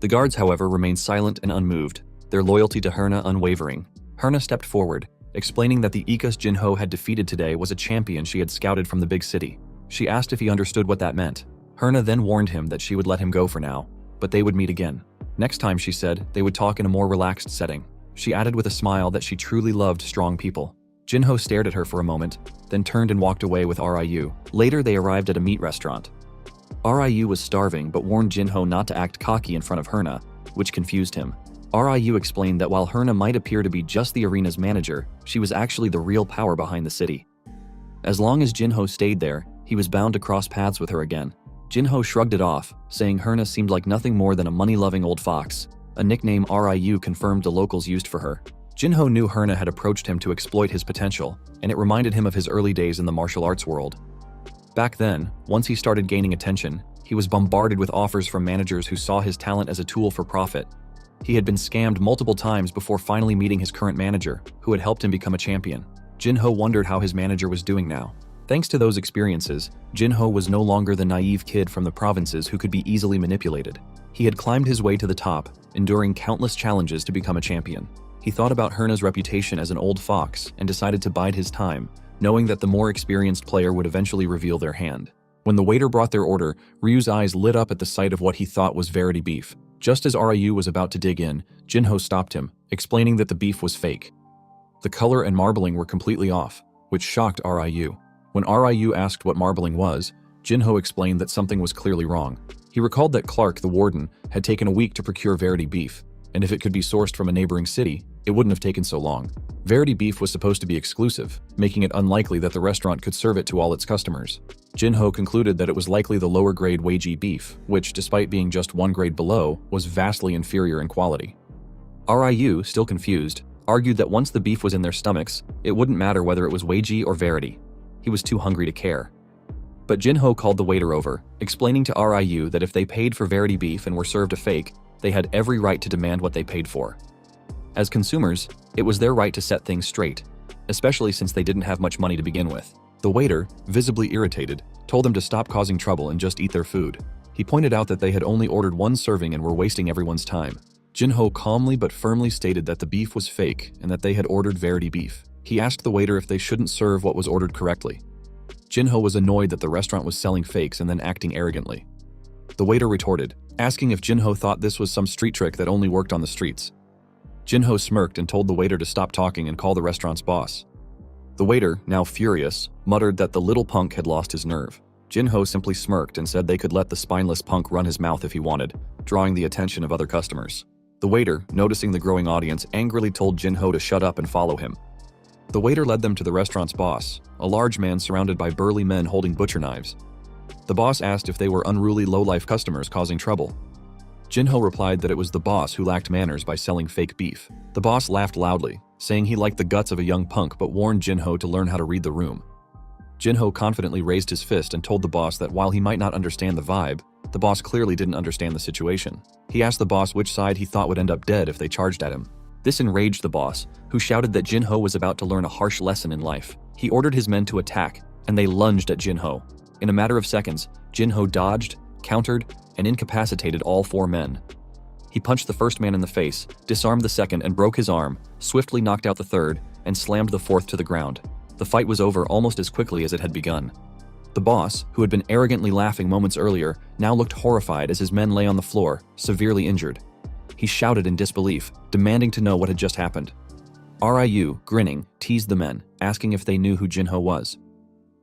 [SPEAKER 1] The guards, however, remained silent and unmoved, their loyalty to Herna unwavering. Herna stepped forward, explaining that the Icas Jinho had defeated today was a champion she had scouted from the big city. She asked if he understood what that meant. Herna then warned him that she would let him go for now, but they would meet again. Next time, she said, they would talk in a more relaxed setting. She added with a smile that she truly loved strong people. Jinho stared at her for a moment, then turned and walked away with Ryu. Later, they arrived at a meat restaurant. Ryu was starving but warned Jinho not to act cocky in front of Herna, which confused him. Ryu explained that while Herna might appear to be just the arena's manager, she was actually the real power behind the city. As long as Jinho stayed there, he was bound to cross paths with her again. Jinho shrugged it off, saying Herna seemed like nothing more than a money-loving old fox, a nickname Ryu confirmed the locals used for her. Jinho knew Herna had approached him to exploit his potential, and it reminded him of his early days in the martial arts world. Back then, once he started gaining attention, he was bombarded with offers from managers who saw his talent as a tool for profit. He had been scammed multiple times before finally meeting his current manager, who had helped him become a champion. Jinho wondered how his manager was doing now. Thanks to those experiences, Jinho was no longer the naive kid from the provinces who could be easily manipulated. He had climbed his way to the top, enduring countless challenges to become a champion. He thought about Herna's reputation as an old fox and decided to bide his time, knowing that the more experienced player would eventually reveal their hand. When the waiter brought their order, Ryu's eyes lit up at the sight of what he thought was verity beef. Just as Ryu was about to dig in, Jinho stopped him, explaining that the beef was fake. The color and marbling were completely off, which shocked Ryu. When Ryu asked what marbling was, Jinho explained that something was clearly wrong. He recalled that Clark, the warden, had taken a week to procure verity beef, and if it could be sourced from a neighboring city, it wouldn't have taken so long. Verity beef was supposed to be exclusive, making it unlikely that the restaurant could serve it to all its customers. Jinho concluded that it was likely the lower grade Weiji beef, which, despite being just one grade below, was vastly inferior in quality. Ryu, still confused, argued that once the beef was in their stomachs, it wouldn't matter whether it was Weiji or verity. He was too hungry to care. But Jinho called the waiter over, explaining to Ryu that if they paid for verity beef and were served a fake, they had every right to demand what they paid for. As consumers, it was their right to set things straight, especially since they didn't have much money to begin with. The waiter, visibly irritated, told them to stop causing trouble and just eat their food. He pointed out that they had only ordered one serving and were wasting everyone's time. Jinho calmly but firmly stated that the beef was fake and that they had ordered verity beef. He asked the waiter if they shouldn't serve what was ordered correctly. Jinho was annoyed that the restaurant was selling fakes and then acting arrogantly. The waiter retorted, asking if Jinho thought this was some street trick that only worked on the streets. Jinho smirked and told the waiter to stop talking and call the restaurant's boss. The waiter, now furious, muttered that the little punk had lost his nerve. Jinho simply smirked and said they could let the spineless punk run his mouth if he wanted, drawing the attention of other customers. The waiter, noticing the growing audience, angrily told Jinho to shut up and follow him. The waiter led them to the restaurant's boss, a large man surrounded by burly men holding butcher knives. The boss asked if they were unruly low-life customers causing trouble. Jinho replied that it was the boss who lacked manners by selling fake beef. The boss laughed loudly, saying he liked the guts of a young punk but warned Jinho to learn how to read the room. Jinho confidently raised his fist and told the boss that while he might not understand the vibe, the boss clearly didn't understand the situation. He asked the boss which side he thought would end up dead if they charged at him. This enraged the boss, who shouted that Jinho was about to learn a harsh lesson in life. He ordered his men to attack, and they lunged at Jinho. In a matter of seconds, Jinho dodged, countered, and incapacitated all four men. He punched the first man in the face, disarmed the second and broke his arm, swiftly knocked out the third, and slammed the fourth to the ground. The fight was over almost as quickly as it had begun. The boss, who had been arrogantly laughing moments earlier, now looked horrified as his men lay on the floor, severely injured. He shouted in disbelief, demanding to know what had just happened. Ryu, grinning, teased the men, asking if they knew who Jinho was.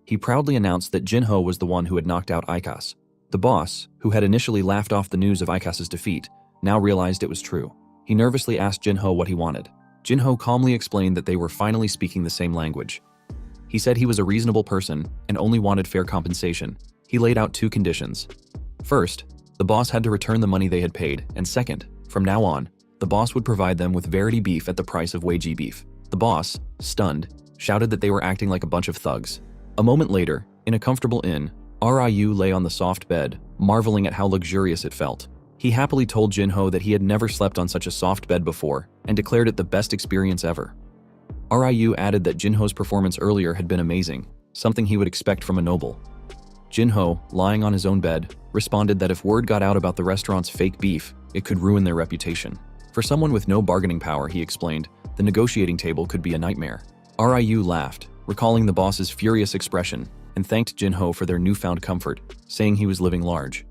[SPEAKER 1] He proudly announced that Jinho was the one who had knocked out Icas. The boss, who had initially laughed off the news of Icas's defeat, now realized it was true. He nervously asked Jinho what he wanted. Jinho calmly explained that they were finally speaking the same language. He said he was a reasonable person and only wanted fair compensation. He laid out two conditions. First, the boss had to return the money they had paid, and second, from now on, the boss would provide them with verity beef at the price of Weiji beef. The boss, stunned, shouted that they were acting like a bunch of thugs. A moment later, in a comfortable inn, Ryu lay on the soft bed, marveling at how luxurious it felt. He happily told Jinho that he had never slept on such a soft bed before and declared it the best experience ever. Ryu added that Jinho's performance earlier had been amazing, something he would expect from a noble. Jinho, lying on his own bed, responded that if word got out about the restaurant's fake beef, it could ruin their reputation. For someone with no bargaining power, he explained, the negotiating table could be a nightmare. Ryu laughed, recalling the boss's furious expression, and thanked Jinho for their newfound comfort, saying he was living large.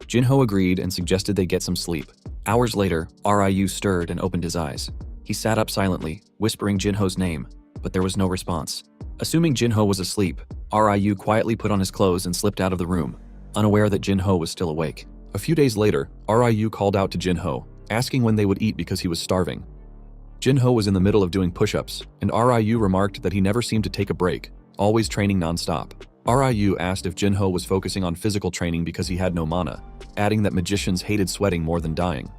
[SPEAKER 1] Jinho agreed and suggested they get some sleep. Hours later, Ryu stirred and opened his eyes. He sat up silently, whispering Jinho's name, but there was no response. Assuming Jinho was asleep, Ryu quietly put on his clothes and slipped out of the room, unaware that Jinho was still awake. A few days later, Ryu called out to Jinho, asking when they would eat because he was starving. Jinho was in the middle of doing push-ups, and Ryu remarked that he never seemed to take a break, always training non-stop. Ryu asked if Jinho was focusing on physical training because he had no mana, adding that magicians hated sweating more than dying.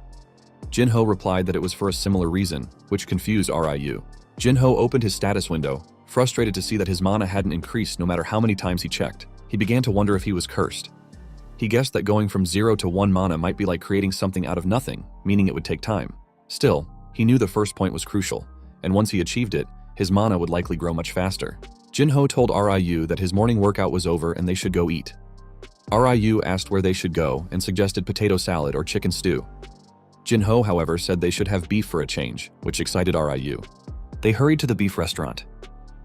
[SPEAKER 1] Jinho replied that it was for a similar reason, which confused Ryu. Jinho opened his status window, frustrated to see that his mana hadn't increased no matter how many times he checked. He began to wonder if he was cursed. He guessed that going from 0 to 1 mana might be like creating something out of nothing, meaning it would take time. Still, he knew the first point was crucial, and once he achieved it, his mana would likely grow much faster. Jinho told Ryu that his morning workout was over and they should go eat. Ryu asked where they should go and suggested potato salad or chicken stew. Jinho, however, said they should have beef for a change, which excited Ryu. They hurried to the beef restaurant.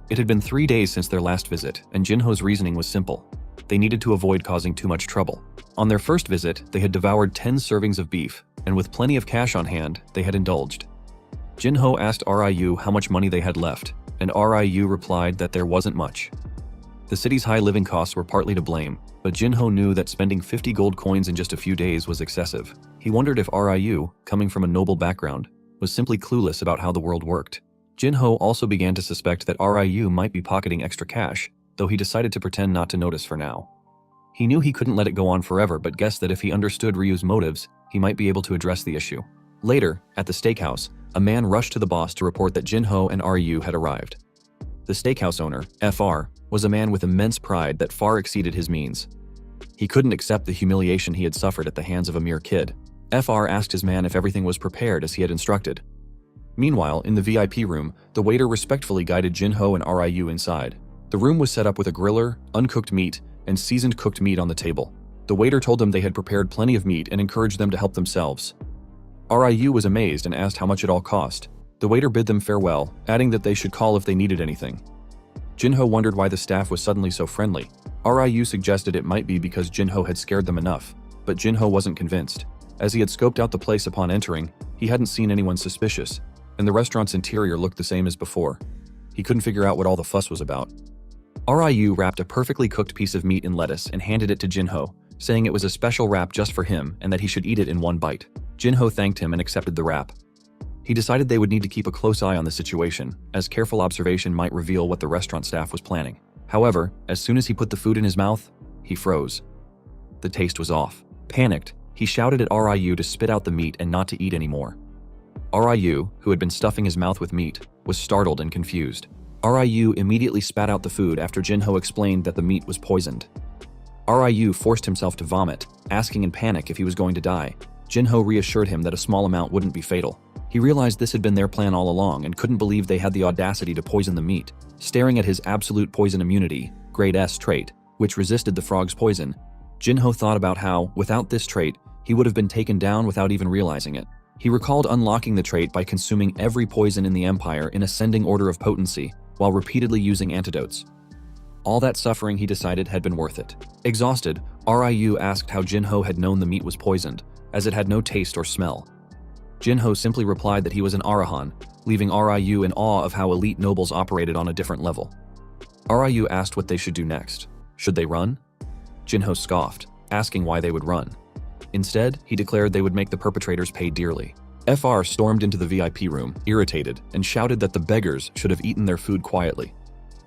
[SPEAKER 1] It had been 3 days since their last visit, and Jinho's reasoning was simple. They needed to avoid causing too much trouble. On their first visit, they had devoured 10 servings of beef, and with plenty of cash on hand, they had indulged. Jinho asked Ryu how much money they had left, and Ryu replied that there wasn't much. The city's high living costs were partly to blame, but Jinho knew that spending 50 gold coins in just a few days was excessive. He wondered if Ryu, coming from a noble background, was simply clueless about how the world worked. Jinho also began to suspect that Ryu might be pocketing extra cash, though he decided to pretend not to notice for now. He knew he couldn't let it go on forever, but guessed that if he understood Ryu's motives, he might be able to address the issue. Later, at the steakhouse, a man rushed to the boss to report that Jinho and Ryu had arrived. The steakhouse owner, FR, was a man with immense pride that far exceeded his means. He couldn't accept the humiliation he had suffered at the hands of a mere kid. FR asked his man if everything was prepared as he had instructed. Meanwhile, in the VIP room, the waiter respectfully guided Jinho and Ryu inside. The room was set up with a griller, uncooked meat, and seasoned cooked meat on the table. The waiter told them they had prepared plenty of meat and encouraged them to help themselves. Ryu was amazed and asked how much it all cost. The waiter bid them farewell, adding that they should call if they needed anything. Jinho wondered why the staff was suddenly so friendly. Ryu suggested it might be because Jinho had scared them enough, but Jinho wasn't convinced. As he had scoped out the place upon entering, he hadn't seen anyone suspicious, and the restaurant's interior looked the same as before. He couldn't figure out what all the fuss was about. Ryu wrapped a perfectly cooked piece of meat in lettuce and handed it to Jinho, saying it was a special wrap just for him and that he should eat it in one bite. Jinho thanked him and accepted the wrap. He decided they would need to keep a close eye on the situation, as careful observation might reveal what the restaurant staff was planning. However, as soon as he put the food in his mouth, he froze. The taste was off. Panicked, he shouted at Ryu to spit out the meat and not to eat anymore. Ryu, who had been stuffing his mouth with meat, was startled and confused. Ryu immediately spat out the food after Jinho explained that the meat was poisoned. Ryu forced himself to vomit, asking in panic if he was going to die. Jinho reassured him that a small amount wouldn't be fatal. He realized this had been their plan all along and couldn't believe they had the audacity to poison the meat. Staring at his absolute poison immunity, grade S trait, which resisted the frog's poison, Jinho thought about how, without this trait, he would have been taken down without even realizing it. He recalled unlocking the trait by consuming every poison in the Empire in ascending order of potency, while repeatedly using antidotes. All that suffering, he decided, had been worth it. Exhausted, Ryu asked how Jinho had known the meat was poisoned, as it had no taste or smell. Jinho simply replied that he was an Arahan, leaving Ryu in awe of how elite nobles operated on a different level. Ryu asked what they should do next. Should they run? Jinho scoffed, asking why they would run. Instead, he declared they would make the perpetrators pay dearly. FR stormed into the VIP room, irritated, and shouted that the beggars should have eaten their food quietly.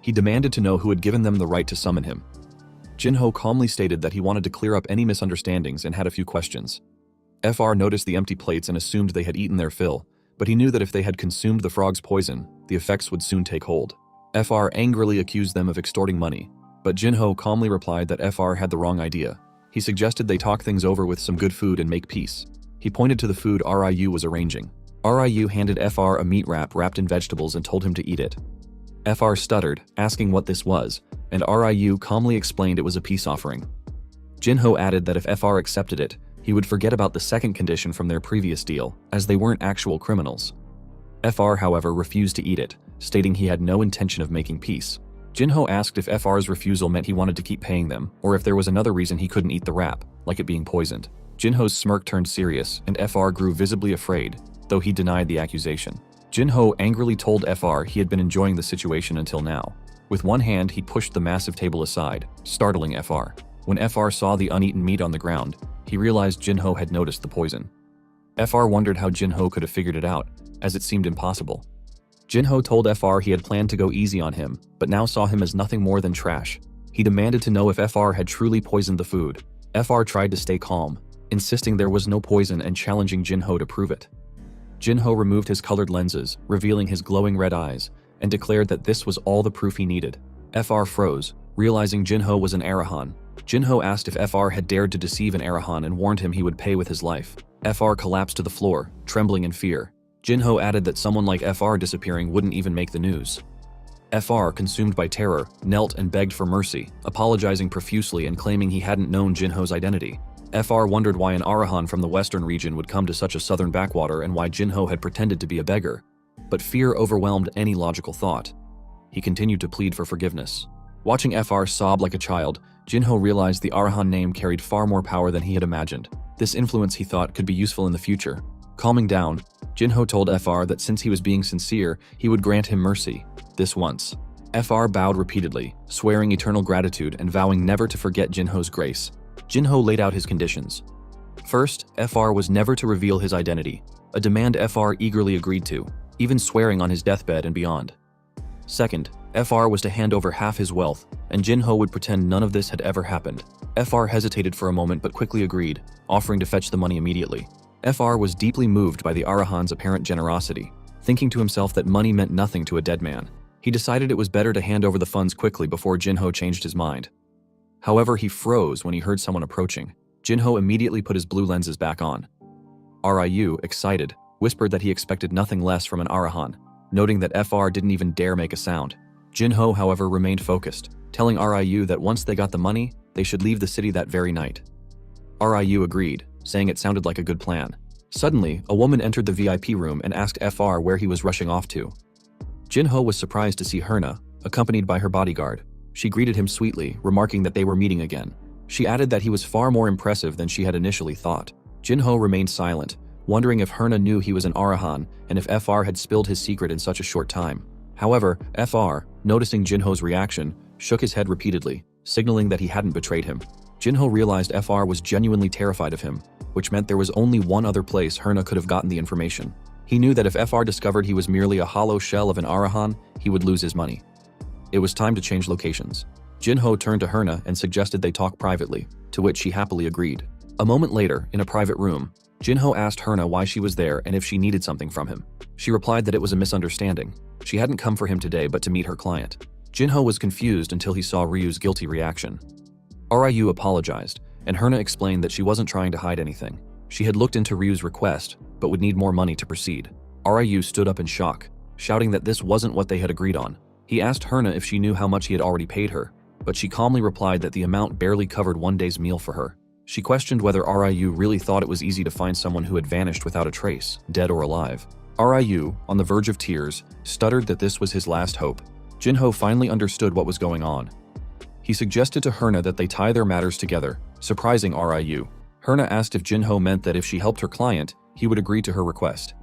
[SPEAKER 1] He demanded to know who had given them the right to summon him. Jinho calmly stated that he wanted to clear up any misunderstandings and had a few questions. FR noticed the empty plates and assumed they had eaten their fill, but he knew that if they had consumed the frog's poison, the effects would soon take hold. FR angrily accused them of extorting money, but Jinho calmly replied that FR had the wrong idea. He suggested they talk things over with some good food and make peace. He pointed to the food Ryu was arranging. Ryu handed FR a meat wrap wrapped in vegetables and told him to eat it. FR stuttered, asking what this was, and Ryu calmly explained it was a peace offering. Jinho added that if FR accepted it, he would forget about the second condition from their previous deal, as they weren't actual criminals. FR, however, refused to eat it, stating he had no intention of making peace. Jinho asked if FR's refusal meant he wanted to keep paying them, or if there was another reason he couldn't eat the wrap, like it being poisoned. Jinho's smirk turned serious, and FR grew visibly afraid, though he denied the accusation. Jinho angrily told FR he had been enjoying the situation until now. With one hand, he pushed the massive table aside, startling FR. When FR saw the uneaten meat on the ground, he realized Jinho had noticed the poison. FR wondered how Jinho could have figured it out, as it seemed impossible. Jinho told FR he had planned to go easy on him, but now saw him as nothing more than trash. He demanded to know if FR had truly poisoned the food. FR tried to stay calm, insisting there was no poison and challenging Jinho to prove it. Jinho removed his colored lenses, revealing his glowing red eyes, and declared that this was all the proof he needed. FR froze, realizing Jinho was an Arahan. Jinho asked if FR had dared to deceive an Arahan and warned him he would pay with his life. FR collapsed to the floor, trembling in fear. Jinho added that someone like FR disappearing wouldn't even make the news. FR, consumed by terror, knelt and begged for mercy, apologizing profusely and claiming he hadn't known Jinho's identity. FR wondered why an Arahan from the western region would come to such a southern backwater and why Jinho had pretended to be a beggar. But fear overwhelmed any logical thought. He continued to plead for forgiveness. Watching FR sob like a child, Jinho realized the Arahan name carried far more power than he had imagined. This influence, he thought, could be useful in the future. Calming down, Jinho told FR that since he was being sincere, he would grant him mercy. This once. FR bowed repeatedly, swearing eternal gratitude and vowing never to forget Jinho's grace. Jinho laid out his conditions. First, FR was never to reveal his identity, a demand FR eagerly agreed to, even swearing on his deathbed and beyond. Second, FR was to hand over half his wealth, and Jinho would pretend none of this had ever happened. FR hesitated for a moment but quickly agreed, offering to fetch the money immediately. FR was deeply moved by the Arahan's apparent generosity, thinking to himself that money meant nothing to a dead man. He decided it was better to hand over the funds quickly before Jinho changed his mind. However, he froze when he heard someone approaching. Jinho immediately put his blue lenses back on. Ryu, excited, whispered that he expected nothing less from an Arahan, noting that FR didn't even dare make a sound. Jinho, however, remained focused, telling Ryu that once they got the money, they should leave the city that very night. Ryu agreed, saying it sounded like a good plan. Suddenly, a woman entered the VIP room and asked FR where he was rushing off to. Jinho was surprised to see Herna, accompanied by her bodyguard. She greeted him sweetly, remarking that they were meeting again. She added that he was far more impressive than she had initially thought. Jinho remained silent, wondering if Herna knew he was an Arahan and if FR had spilled his secret in such a short time. However, FR, noticing Jinho's reaction, shook his head repeatedly, signaling that he hadn't betrayed him. Jinho realized FR was genuinely terrified of him, which meant there was only one other place Herna could have gotten the information. He knew that if FR discovered he was merely a hollow shell of an Arahan, he would lose his money. It was time to change locations. Jinho turned to Herna and suggested they talk privately, to which she happily agreed. A moment later, in a private room, Jinho asked Herna why she was there and if she needed something from him. She replied that it was a misunderstanding. She hadn't come for him today but to meet her client. Jinho was confused until he saw Ryu's guilty reaction. Ryu apologized, and Herna explained that she wasn't trying to hide anything. She had looked into Ryu's request, but would need more money to proceed. Ryu stood up in shock, shouting that this wasn't what they had agreed on. He asked Herna if she knew how much he had already paid her, but she calmly replied that the amount barely covered one day's meal for her. She questioned whether Ryu really thought it was easy to find someone who had vanished without a trace, dead or alive. Ryu, on the verge of tears, stuttered that this was his last hope. Jinho finally understood what was going on. He suggested to Herna that they tie their matters together, surprising Ryu. Herna asked if Jinho meant that if she helped her client, he would agree to her request.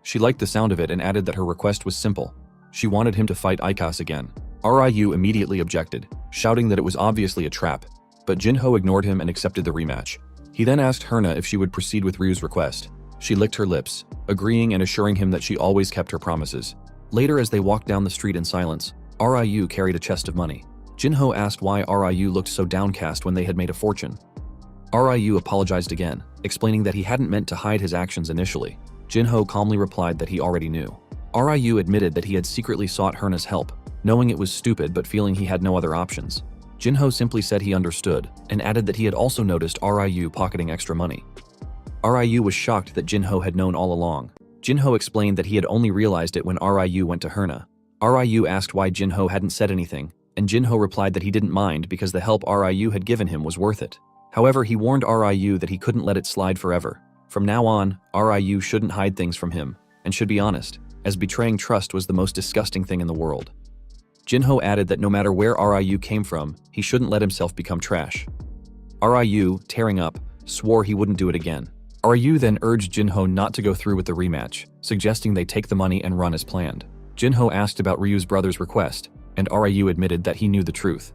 [SPEAKER 1] She liked the sound of it and added that her request was simple. She wanted him to fight Ikas again. Ryu immediately objected, shouting that it was obviously a trap, but Jinho ignored him and accepted the rematch. He then asked Herna if she would proceed with Ryu's request. She licked her lips, agreeing and assuring him that she always kept her promises. Later, as they walked down the street in silence, Ryu carried a chest of money. Jinho asked why Ryu looked so downcast when they had made a fortune. Ryu apologized again, explaining that he hadn't meant to hide his actions initially. Jinho calmly replied that he already knew. Ryu admitted that he had secretly sought Herna's help, knowing it was stupid but feeling he had no other options. Jinho simply said he understood, and added that he had also noticed Ryu pocketing extra money. Ryu was shocked that Jinho had known all along. Jinho explained that he had only realized it when Ryu went to Herna. Ryu asked why Jinho hadn't said anything, and Jinho replied that he didn't mind because the help Ryu had given him was worth it. However, he warned Ryu that he couldn't let it slide forever. From now on, Ryu shouldn't hide things from him, and should be honest, as betraying trust was the most disgusting thing in the world. Jinho added that no matter where Ryu came from, he shouldn't let himself become trash. Ryu, tearing up, swore he wouldn't do it again. Ryu then urged Jinho not to go through with the rematch, suggesting they take the money and run as planned. Jinho asked about Ryu's brother's request, and Ryu admitted that he knew the truth.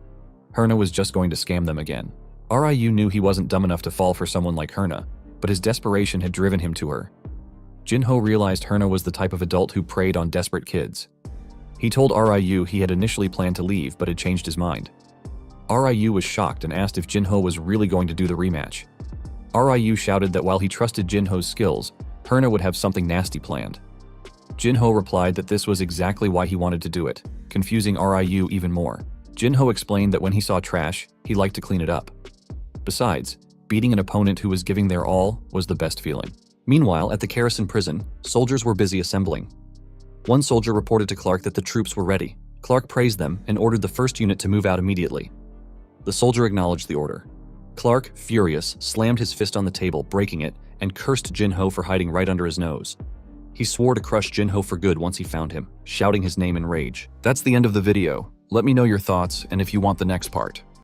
[SPEAKER 1] Herna was just going to scam them again. Ryu knew he wasn't dumb enough to fall for someone like Herna, but his desperation had driven him to her. Jinho realized Herna was the type of adult who preyed on desperate kids. He told Ryu he had initially planned to leave but had changed his mind. Ryu was shocked and asked if Jinho was really going to do the rematch. Ryu shouted that while he trusted Jinho's skills, Perna would have something nasty planned. Jinho replied that this was exactly why he wanted to do it, confusing Ryu even more. Jinho explained that when he saw trash, he liked to clean it up. Besides, beating an opponent who was giving their all was the best feeling. Meanwhile, at the Garrison prison, soldiers were busy assembling. One soldier reported to Clark that the troops were ready. Clark praised them and ordered the first unit to move out immediately. The soldier acknowledged the order. Clark, furious, slammed his fist on the table, breaking it, and cursed Jinho for hiding right under his nose. He swore to crush Jinho for good once he found him, shouting his name in rage. That's the end of the video. Let me know your thoughts and if you want the next part.